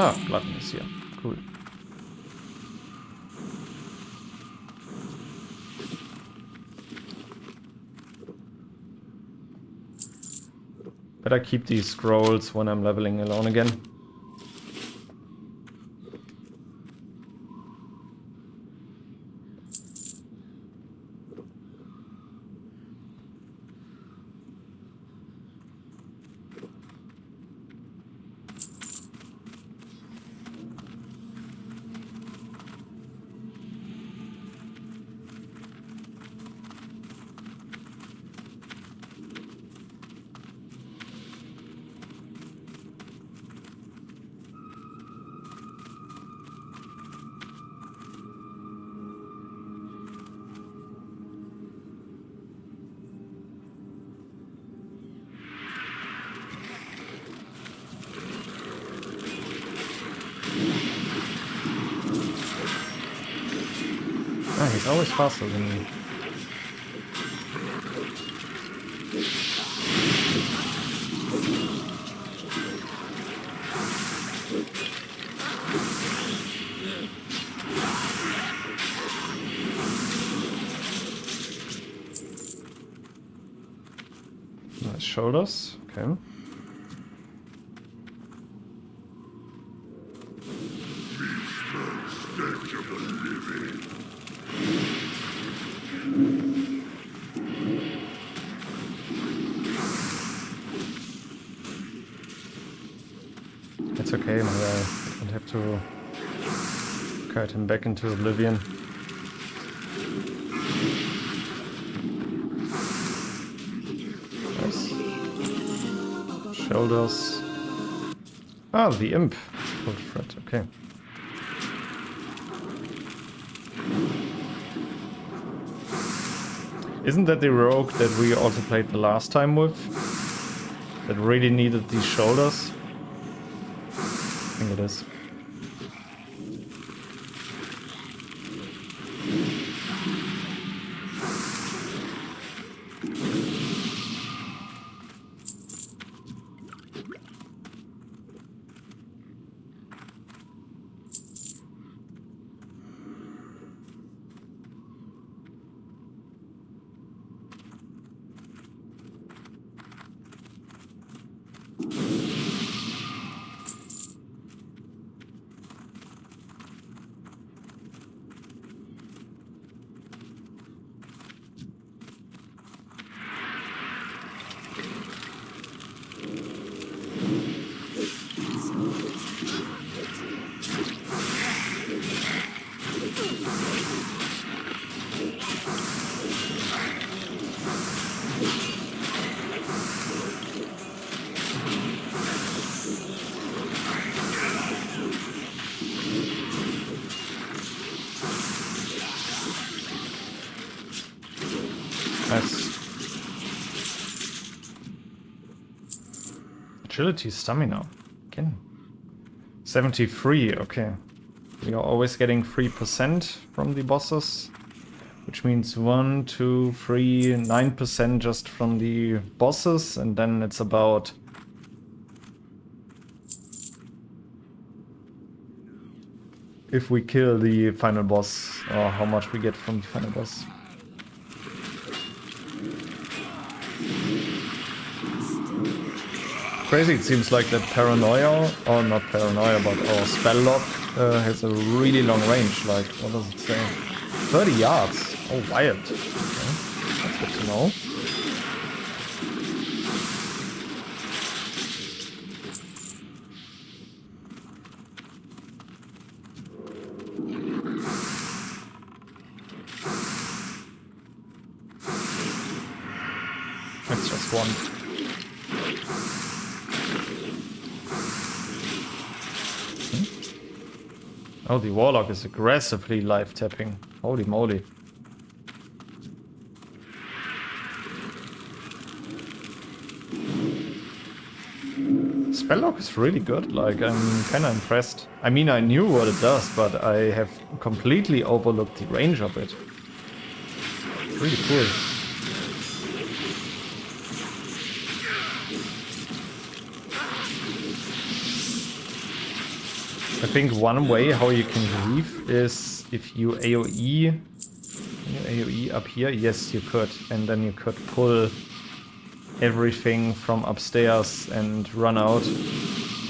Ah, Glutton is here. Cool. Better keep these scrolls when I'm leveling alone again. Ah, he's always faster than me. Nice shoulders, okay. It's okay, maybe I don't have to kite him back into oblivion. Nice. Shoulders. Ah, the imp. Old thread, okay. Isn't that the rogue that we also played the last time with? That really needed these shoulders? I think it is. Nice. Agility, stamina. Again. 73, okay. We are always getting 3% from the bosses. Which means 1, 2, 3, 9% just from the bosses. And then it's about... if we kill the final boss, or how much we get from the final boss. Crazy, it seems like that paranoia, or not paranoia, but our spell lock has a really long range. Like, what does it say? 30 yards. Oh, wild. Okay. That's good to know. It's just one. Oh, the Warlock is aggressively live tapping. Holy moly. Spelllock is really good, like, I'm kinda impressed. I mean, I knew what it does, but I have completely overlooked the range of it. Really cool. I think one way how you can grieve is if you AoE. Can you AoE up here? Yes, you could. And then you could pull everything from upstairs and run out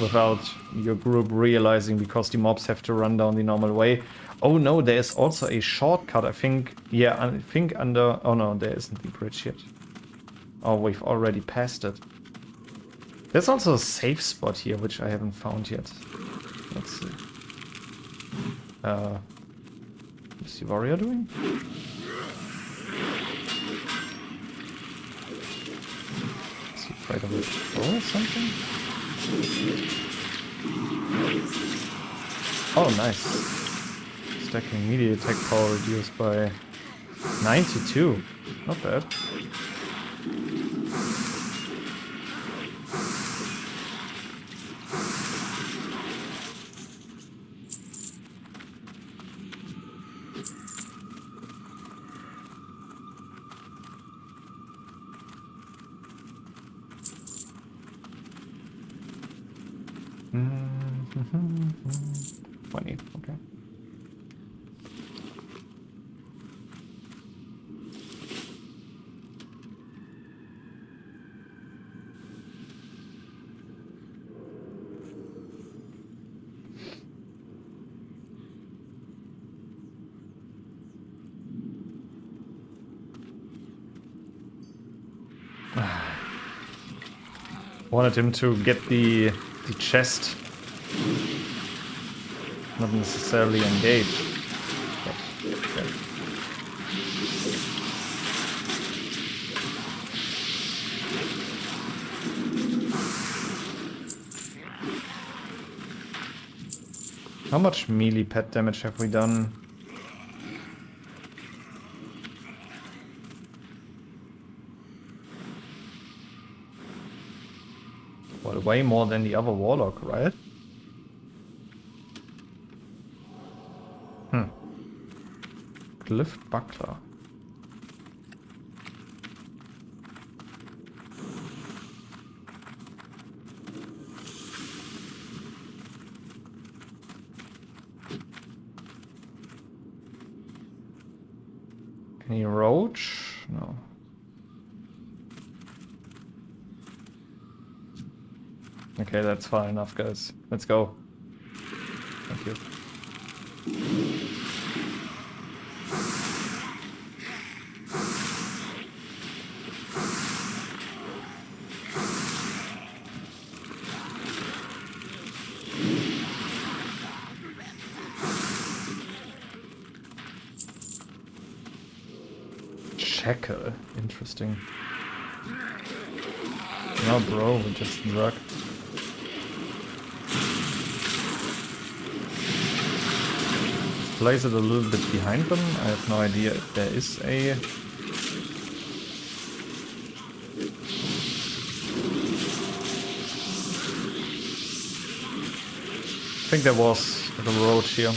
without your group realizing, because the mobs have to run down the normal way. Oh no, there's also a shortcut, I think. Yeah, I think under... Oh no, there isn't the bridge yet. Oh, we've already passed it. There's also a safe spot here, which I haven't found yet. Let's see. What's the warrior doing? Is he afraid of a troll or something? Oh, nice. Stacking melee attack power reduced by 92. Not bad. Funny, okay. Wanted him to get the chest, not necessarily engaged. But, okay. How much melee pet damage have we done? Well, way more than the other Warlock, right? Glyph Buckler. Can you roach? No. Okay, that's far enough, guys. Let's go. Thank you. Shackle. Interesting. No, bro, we just drug. Place it a little bit behind them. I have no idea if there is a... I think there was a road here.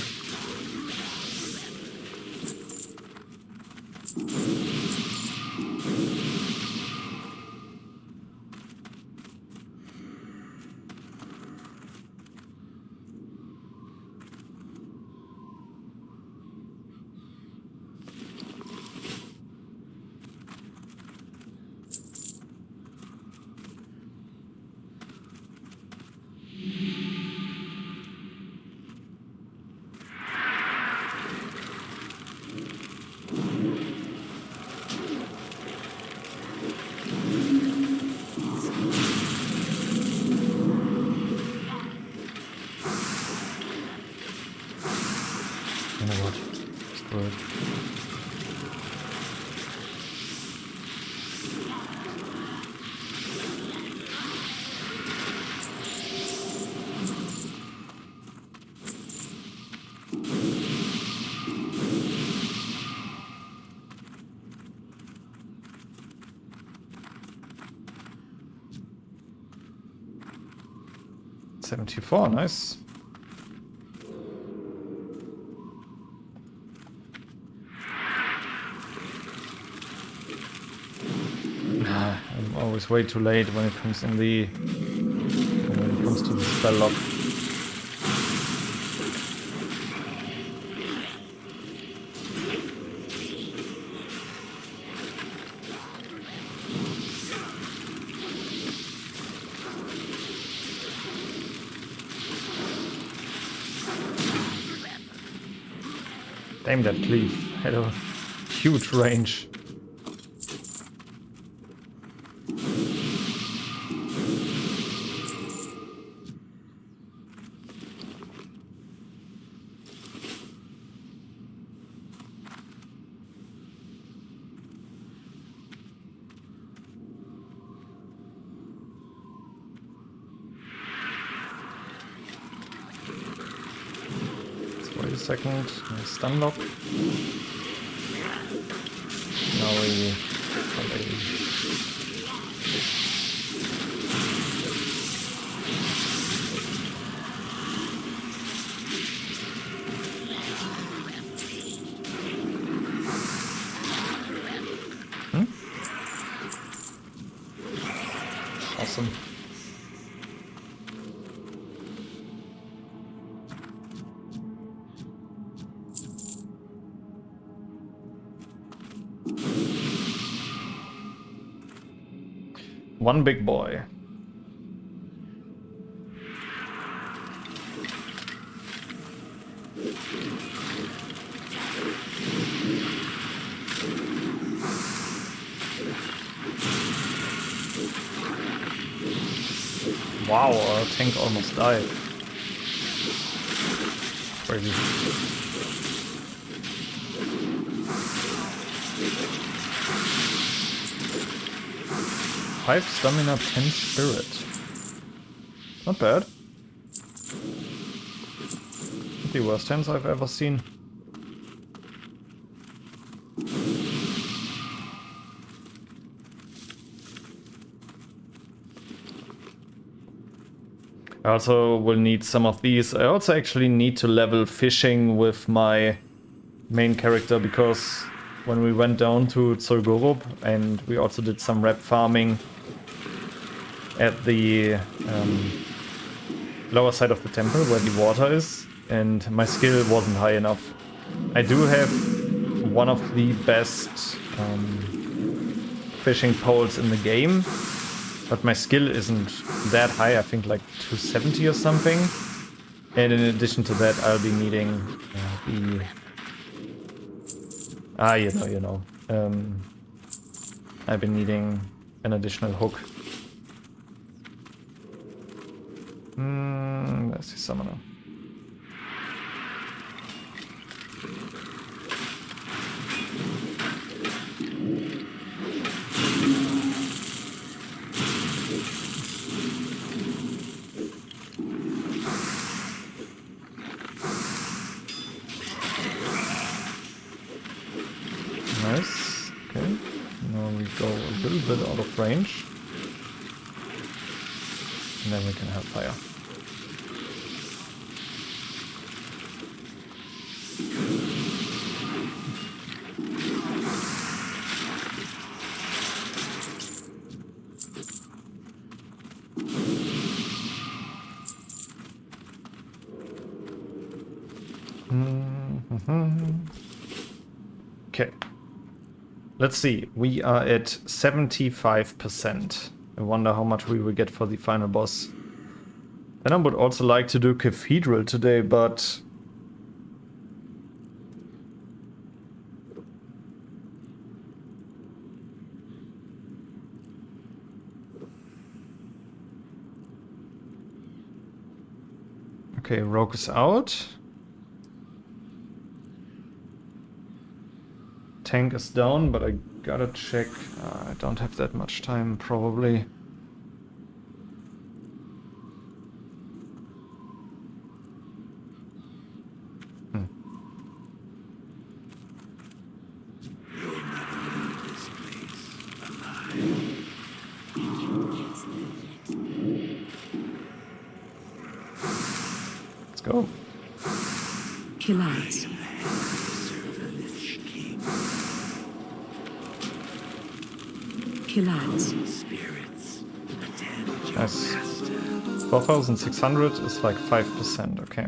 74, nice. I'm always way too late when it comes to the spell lock. Damn, that cleave had a huge range. Wait a second, stun lock. Now we... Awesome. One big boy. Wow, our tank almost died. Crazy. 5 stamina, 10 spirit. Not bad. Not the worst hands I've ever seen. I also will need some of these. I also actually need to level fishing with my main character, because when we went down to Zolgorub and we also did some rep farming at the lower side of the temple where the water is, and my skill wasn't high enough. I do have one of the best fishing poles in the game, but my skill isn't that high. I think like 270 or something. And in addition to that, I'll be needing I've been needing an additional hook. There's the summoner. Nice. Okay. Now we go a little bit out of range. And then we can have fire. Okay. Let's see. We are at 75%. I wonder how much we will get for the final boss. Then I would also like to do Cathedral today, but... Okay, Rogue is out. Tank is down, but I gotta check. I don't have that much time, probably. go. Killers. Killers. Nice. 4,600 is like 5%, okay.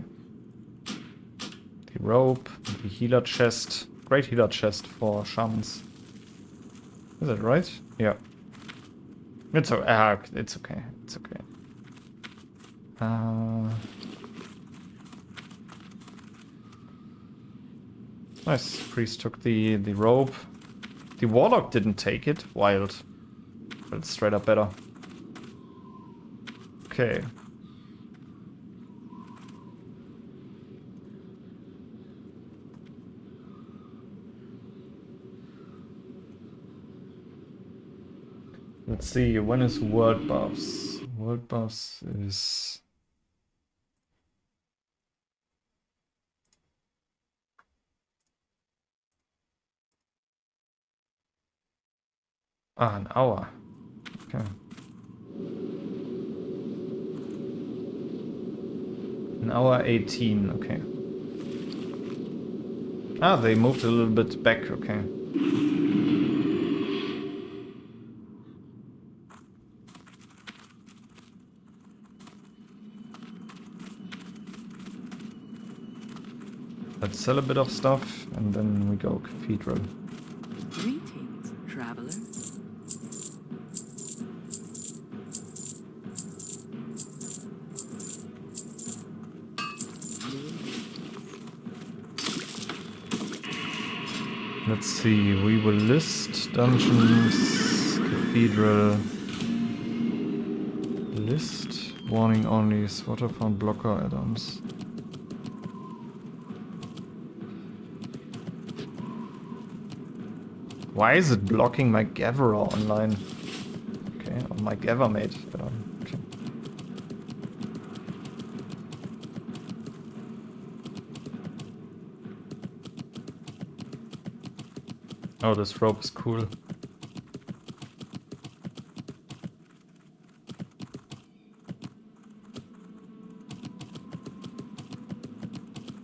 The rope, the healer chest. Great healer chest for shamans. Is that right? Yeah. It's okay. It's okay. It's okay. Nice. Priest took the rope. The Warlock didn't take it. Wild. But it's straight up better. Okay. Let's see, when is World Buffs? World Buffs is... Ah, an hour. Okay. An hour 18, okay. Ah, they moved a little bit back, okay. Let's sell a bit of stuff, and then we go Cathedral. Greetings, traveler. Let's see, we will list dungeons, Cathedral, list, warning only, Waterfound blocker add-ons. Why is it blocking my Gatherer online? Okay, or my Gathermate add-on. Okay. Oh, this rope is cool.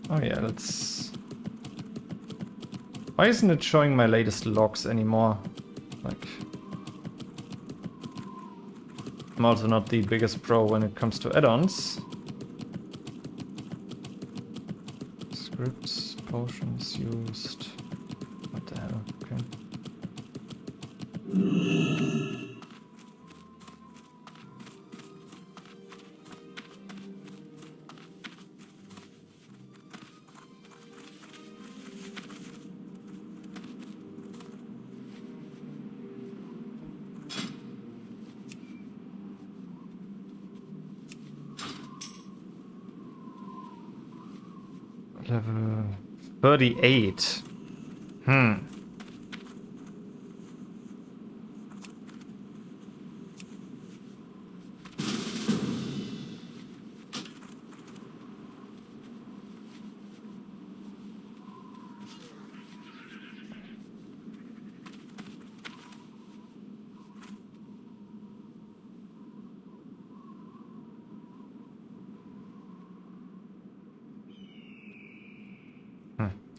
Oh yeah, let's... Why isn't it showing my latest logs anymore? Like... I'm also not the biggest pro when it comes to add-ons. Scripts, potions used... What the hell? Okay. Level 38.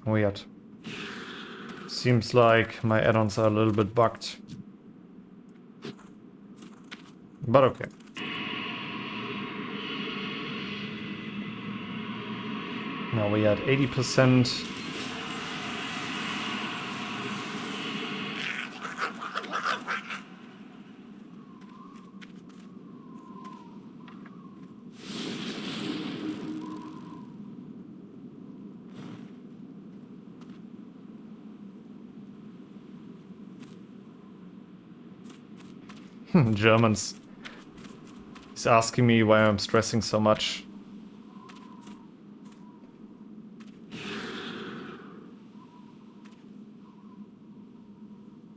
Weird. Seems like my add-ons are a little bit bugged. But okay. Now we are at 80%. Germans. He's asking me why I'm stressing so much.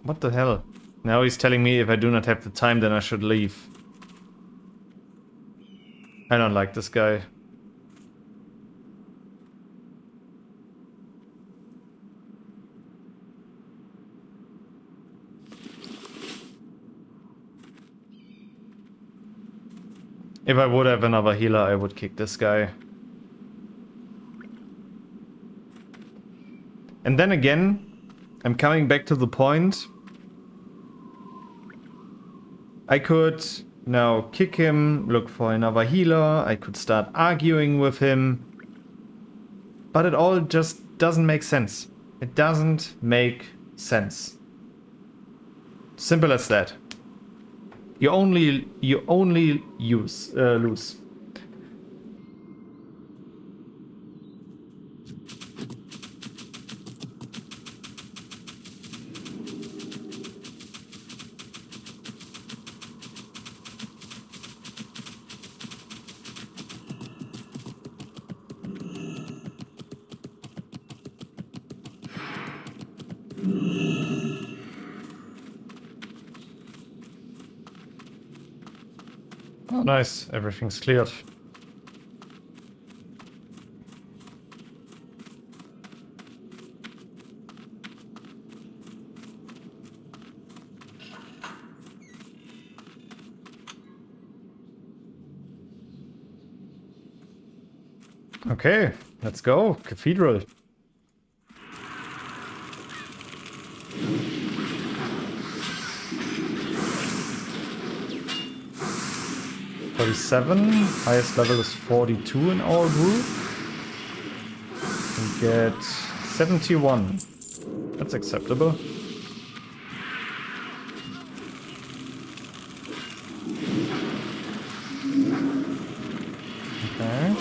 What the hell? Now he's telling me if I do not have the time, then I should leave. I don't like this guy. If I would have another healer, I would kick this guy. And then again, I'm coming back to the point. I could now kick him, look for another healer, I could start arguing with him. But it all just doesn't make sense. It doesn't make sense. Simple as that. You only lose. Oh, nice. Everything's cleared. Okay, let's go. Cathedral. Highest level is 42 in our group. We get 71. That's acceptable. Okay.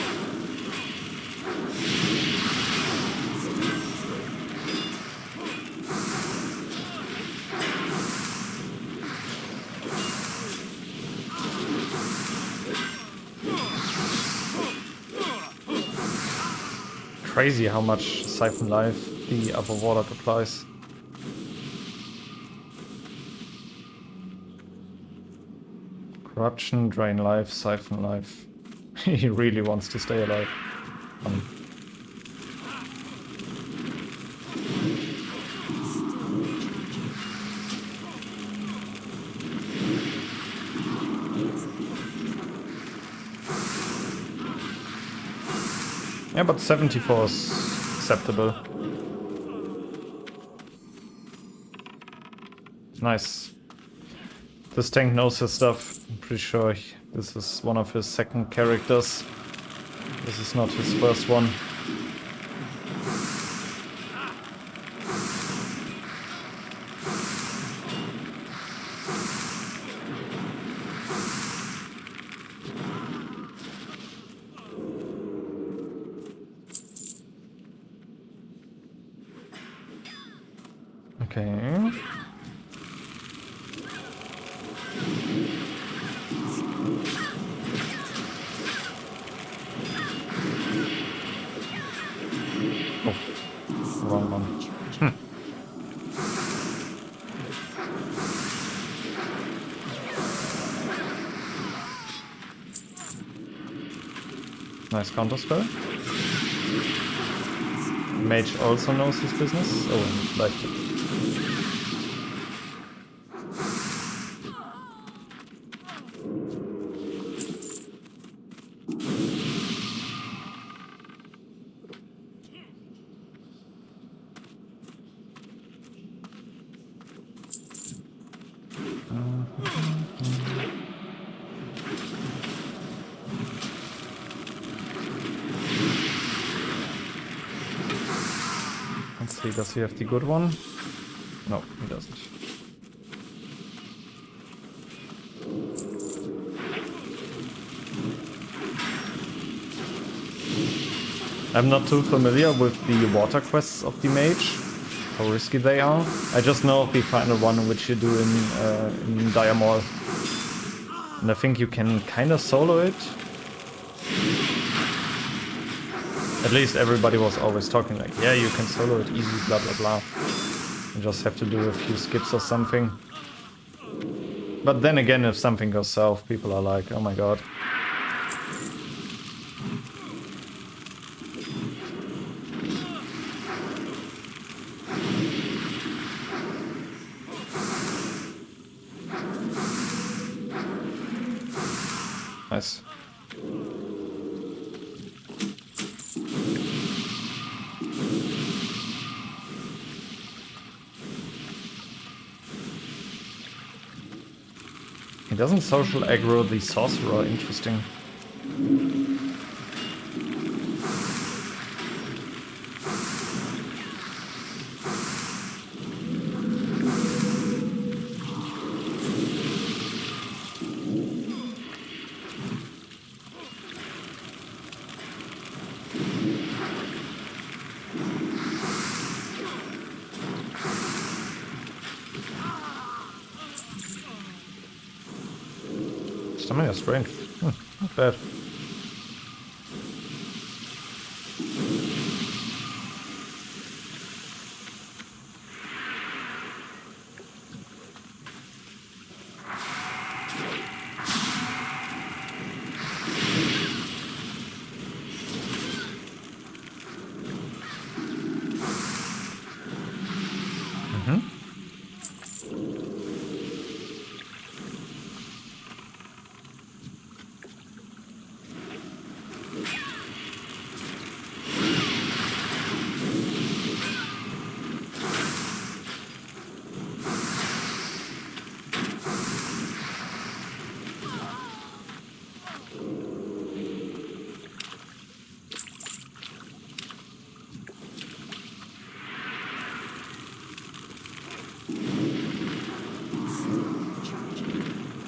Crazy how much Siphon Life the other Warlock applies. Corruption, Drain Life, Siphon Life. He really wants to stay alive. Yeah, but 74 is acceptable. Nice. This tank knows his stuff. I'm pretty sure this is one of his second characters. This is not his first one. Okay. Oh, wrong one. Nice counter spell. Mage also knows his business. Oh, and liked it. Let's see, does he have the good one? No, he doesn't. I'm not too familiar with the water quests of the mage, how risky they are. I just know of the final one which you do in Dire Maul. And I think you can kinda solo it. At least everybody was always talking like, yeah, you can solo it easy, blah blah blah. You just have to do a few skips or something. But then again, if something goes south, people are like, oh my god. Nice. He doesn't social aggro the sorcerer, interesting. Stamina strength. Not bad.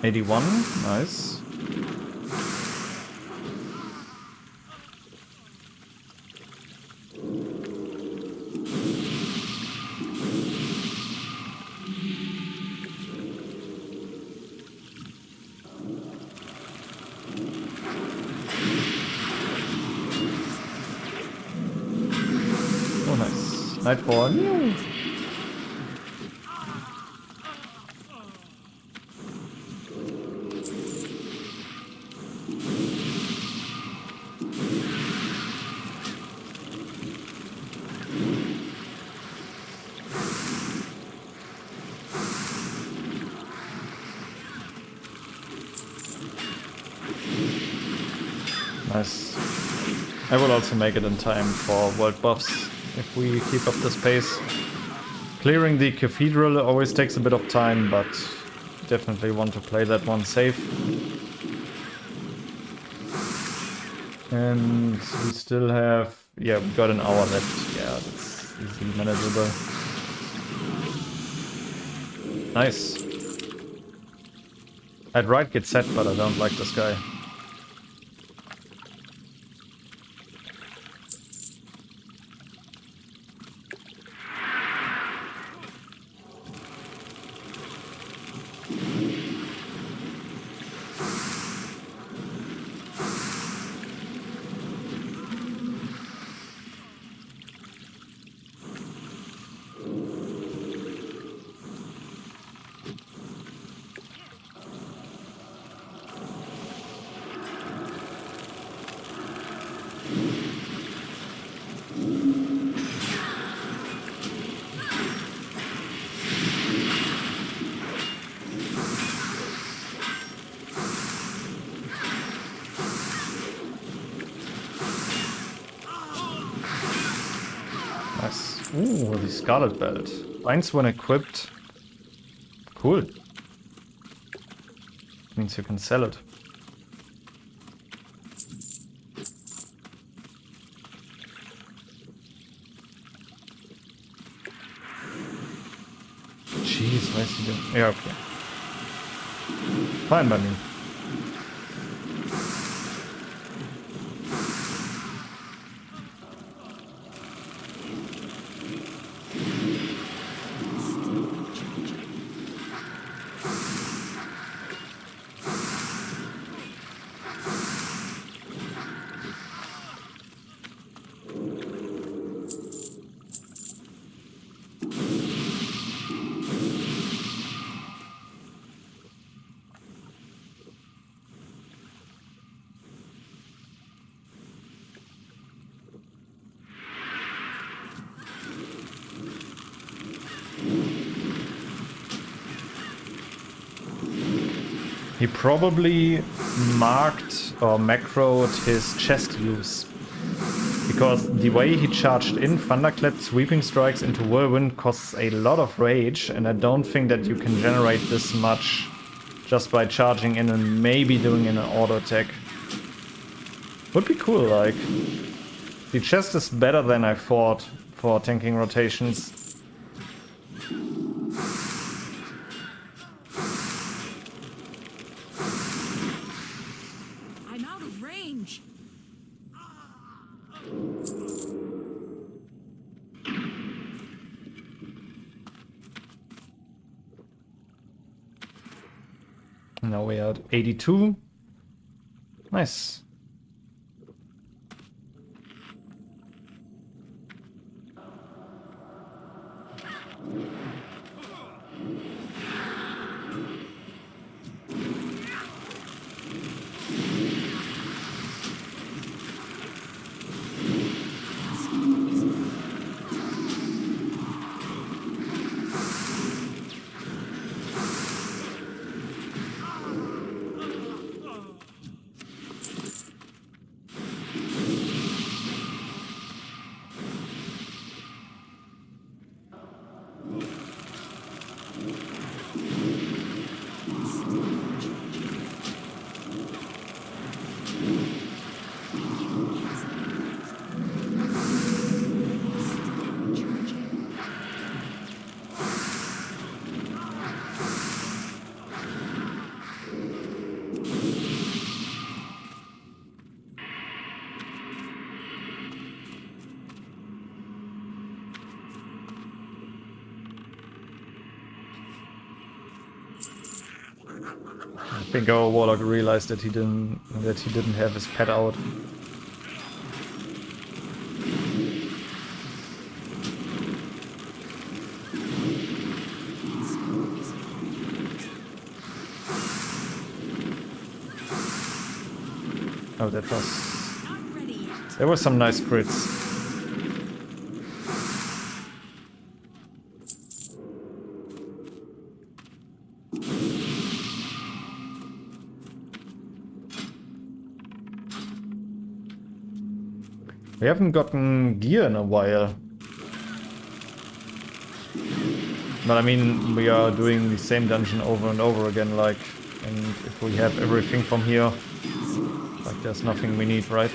'81, nice. Oh, nice. Nightfall. Nice. I will also make it in time for world buffs if we keep up this pace. Clearing the Cathedral always takes a bit of time, but definitely want to play that one safe. And we still have... yeah, we got an hour left. Yeah, that's easily manageable. Nice. I'd right get set, but I don't like this guy. Nice. Ooh, the Scarlet Belt. Binds when equipped. Cool. Means you can sell it. Jeez, why is he doing? Yeah, okay. Fine by me. He probably marked or macroed his chest use. Because the way he charged in, Thunderclap sweeping strikes into Whirlwind costs a lot of rage, and I don't think that you can generate this much just by charging in and maybe doing an auto attack. Would be cool, like. The chest is better than I thought for tanking rotations. I'm out of range. Now we are at 82. Nice. I think our Warlock realized that he didn't have his pet out. Oh, there were some nice crits. We haven't gotten gear in a while. But I mean, we are doing the same dungeon over and over again, like, and if we have everything from here, like there's nothing we need, right?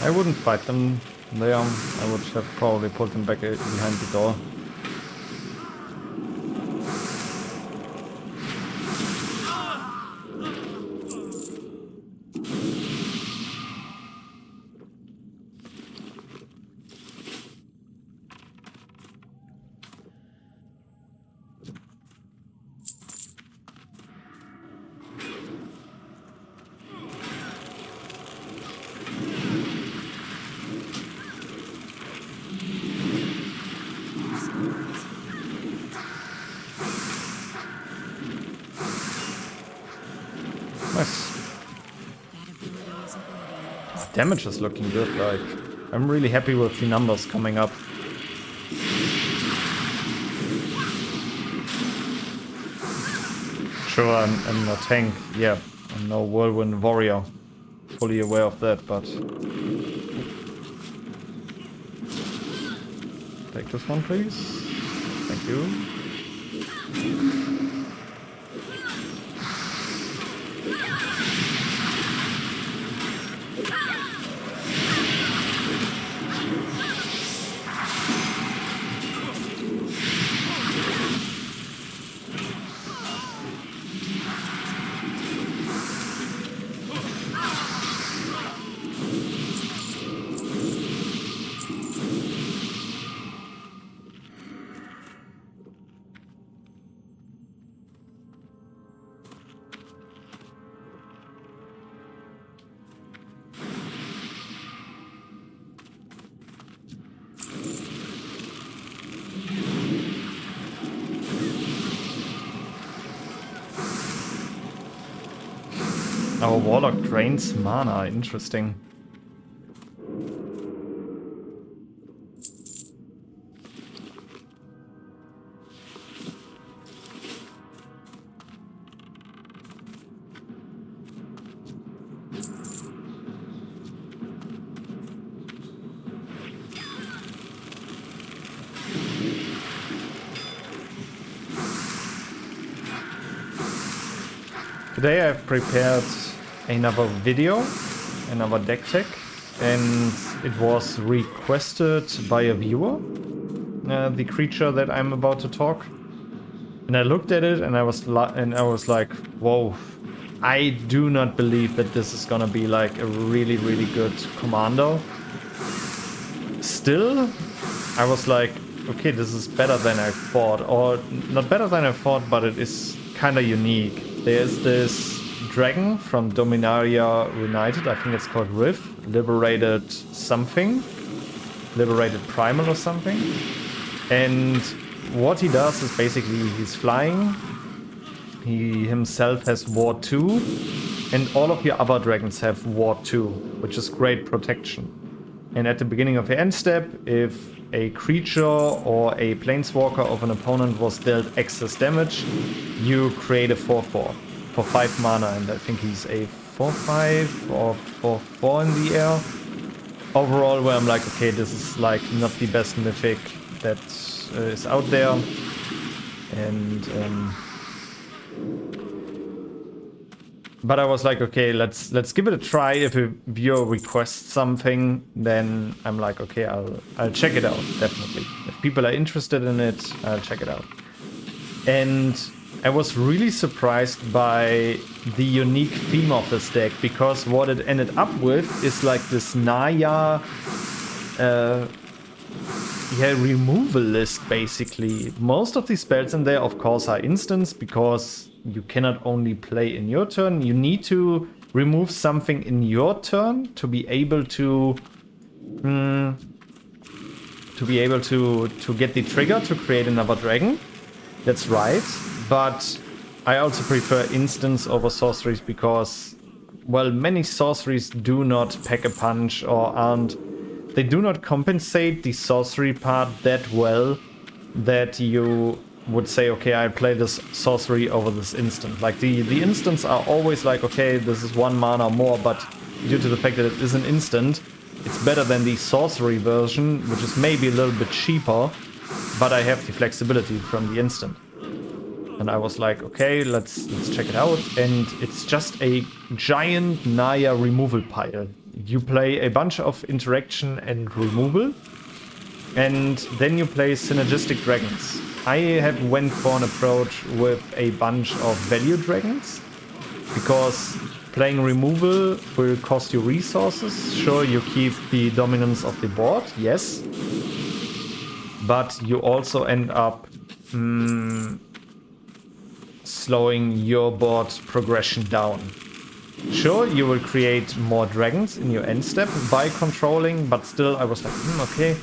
I wouldn't fight them there. I would have probably pulled them back behind the door. Nice. Damage is looking good, like, I'm really happy with the numbers coming up. Sure, I'm a tank, yeah, I'm no whirlwind warrior, fully aware of that, but... Take this one, please. Thank you. Our Warlock drains mana, interesting. Today I've prepared another video, another deck tech, and it was requested by a viewer, the creature that I'm about to talk. And I looked at it and I was like, whoa, I do not believe that this is gonna be like a really, really good commando. Still, I was like, okay, this is better than I thought, or not better than I thought, but it is kind of unique. There's this dragon from Dominaria Reunited, I think it's called Riff, Liberated something, Liberated Primal or something. And what he does is basically he's flying, he himself has Ward 2, and all of your other dragons have Ward 2, which is great protection. And at the beginning of your end step, if a creature or a planeswalker of an opponent was dealt excess damage, you create a 4/4 for 5 mana, and I think he's a 4/5 or 4/4 in the air. Overall, where I'm like, okay, this is like not the best mythic that is out there, and but I was like, okay, let's give it a try. If a viewer requests something, then I'm like, okay, I'll check it out, definitely. If people are interested in it, I'll check it out. And I was really surprised by the unique theme of this deck, because what it ended up with is like this Naya removal list, basically. Most of the spells in there, of course, are instants, because you cannot only play in your turn. You need to remove something in your turn to be able to get the trigger to create another dragon. That's right. But I also prefer instants over sorceries, because, well, many sorceries do not pack a punch, or they do not compensate the sorcery part that well that you would say, okay, I play this sorcery over this instant. Like the instants are always like, okay, this is 1 mana more, but due to the fact that it is an instant, it's better than the sorcery version, which is maybe a little bit cheaper, but I have the flexibility from the instant. And I was like, okay, let's check it out. And it's just a giant Naya removal pile. You play a bunch of interaction and removal, and then you play synergistic dragons. I have went for an approach with a bunch of value dragons, because playing removal will cost you resources. Sure, you keep the dominance of the board, yes, but you also end up slowing your board progression down. Sure, you will create more dragons in your end step by controlling, but still I was like, okay,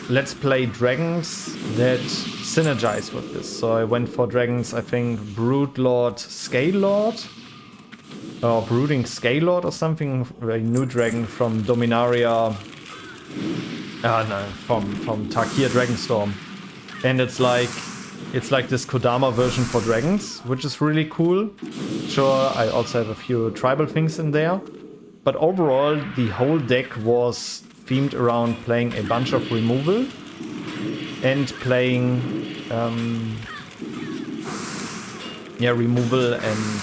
let's play dragons that synergize with this. So I went for dragons, I think Broodlord Scalelord, or Brooding Scalelord or something, a new dragon from Dominaria, from Tarkir Dragonstorm. And it's like this Kodama version for dragons, which is really cool. Sure, I also have a few tribal things in there, but overall the whole deck was themed around playing a bunch of removal and playing removal and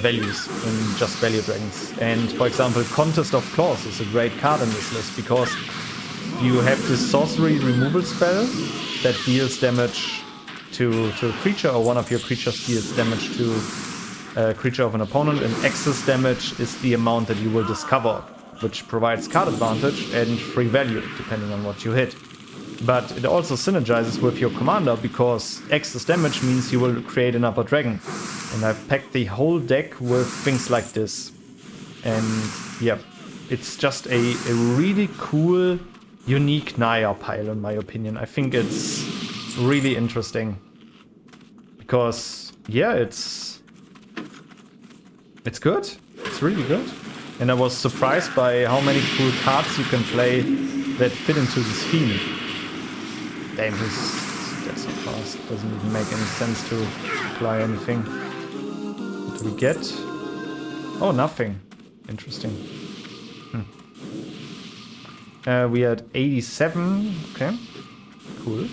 values and just value dragons. And for example, Contest of Claws is a great card in this list, because you have this sorcery removal spell that deals damage to a creature, or one of your creatures deals damage to a creature of an opponent, and excess damage is the amount that you will discover, which provides card advantage and free value, depending on what you hit. But it also synergizes with your commander, because excess damage means you will create another dragon. And I've packed the whole deck with things like this. And yeah, it's just a really cool, unique Naya pile, in my opinion. I think it's really interesting. Because, yeah, it's It's good. It's really good. And I was surprised by how many cool cards you can play that fit into this theme. Damn, that's so fast. Doesn't even make any sense to apply anything. What do we get? Oh, nothing. Interesting. We had 87. Okay. Cool.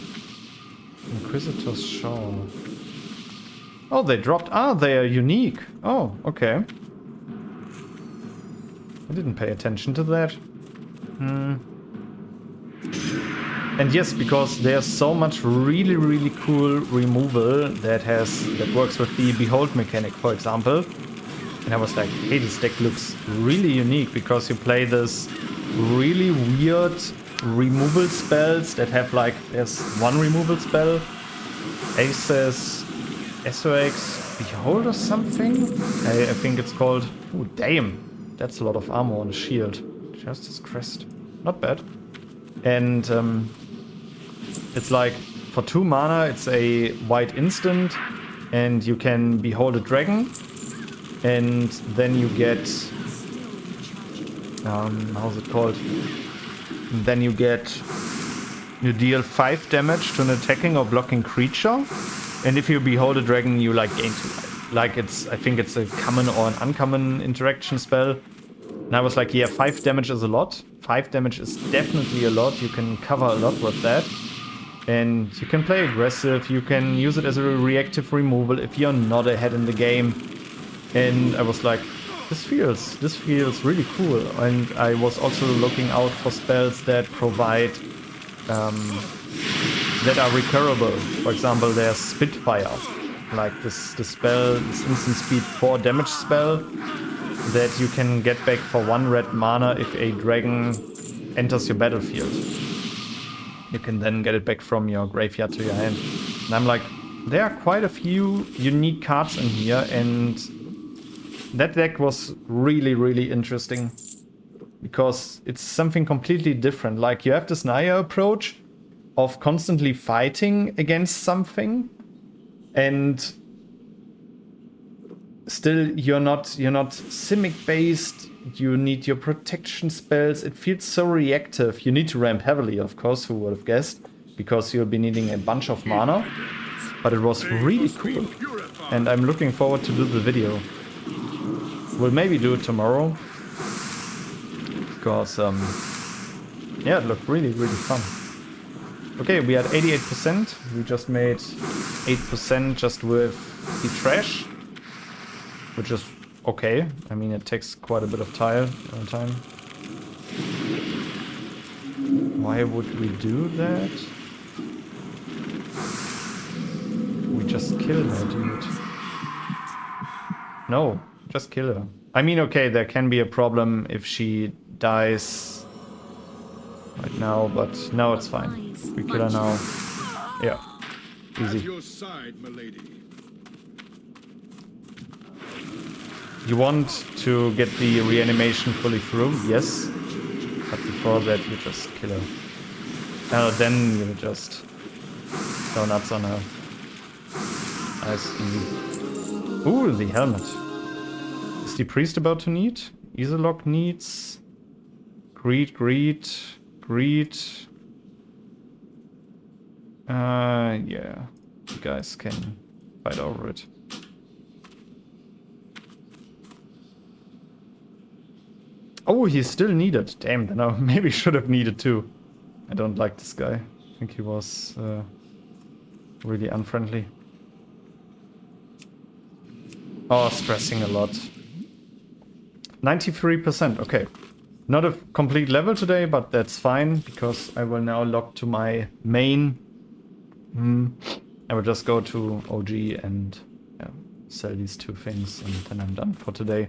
Inquisitor's Shawl. Oh, they dropped. Ah, they are unique. Oh, okay. I didn't pay attention to that. And yes, because there's so much really, really cool removal that works with the Behold mechanic, for example. And I was like, hey, this deck looks really unique because you play this really weird removal spells that have like, there's one removal spell, Aces, SOX, Behold or something? I think it's called. Oh, damn. That's a lot of armor on a shield. Justice Crest. Not bad. And it's like, for 2 mana, it's a white instant, and you can Behold a dragon, and then you get... how's it called? And then you deal 5 damage to an attacking or blocking creature, and if you Behold a dragon, you like gain 2 life. Like I think it's a common or an uncommon interaction spell. And I was like, yeah, 5 damage is a lot. 5 damage is definitely a lot. You can cover a lot with that. And you can play aggressive. You can use it as a reactive removal if you're not ahead in the game. And I was like, this feels really cool. And I was also looking out for spells that provide, that are recurable. For example, there's Spitfire. Like this spell, this instant speed 4 damage spell that you can get back for 1 red mana if a dragon enters your battlefield. You can then get it back from your graveyard to your hand. And I'm like, there are quite a few unique cards in here, and that deck was really, really interesting. Because it's something completely different. Like, you have this Naya approach of constantly fighting against something, and still you're not Simic based. You need your protection spells. It feels so reactive. You need to ramp heavily, of course, who would have guessed, because you'll be needing a bunch of mana. But it was really cool, and I'm looking forward to do the video. We'll maybe do it tomorrow, because yeah, it looked really, really fun. Okay, we had 88%. We just made 8% just with the trash, which is okay. I mean, it takes quite a bit of time. Why would we do that? We just kill her, dude. No, just kill her. I mean, okay, there can be a problem if she dies right now, but now it's fine. We kill her now. Yeah, easy. You want to get the reanimation fully through? Yes. But before that, you just kill her. Then you just go nuts on her. Nice, easy. Ooh, the helmet. Is the priest about to need? Isolok needs... Greed. Yeah. You guys can fight over it. Oh, he's still needed. Damn, then I maybe should have needed too. I don't like this guy. I think he was really unfriendly. Oh, stressing a lot. 93%, okay. Not a complete level today, but that's fine, because I will now log to my main. I will just go to OG and sell these 2 things, and then I'm done for today.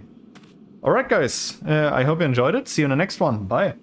Alright guys, I hope you enjoyed it. See you in the next one. Bye.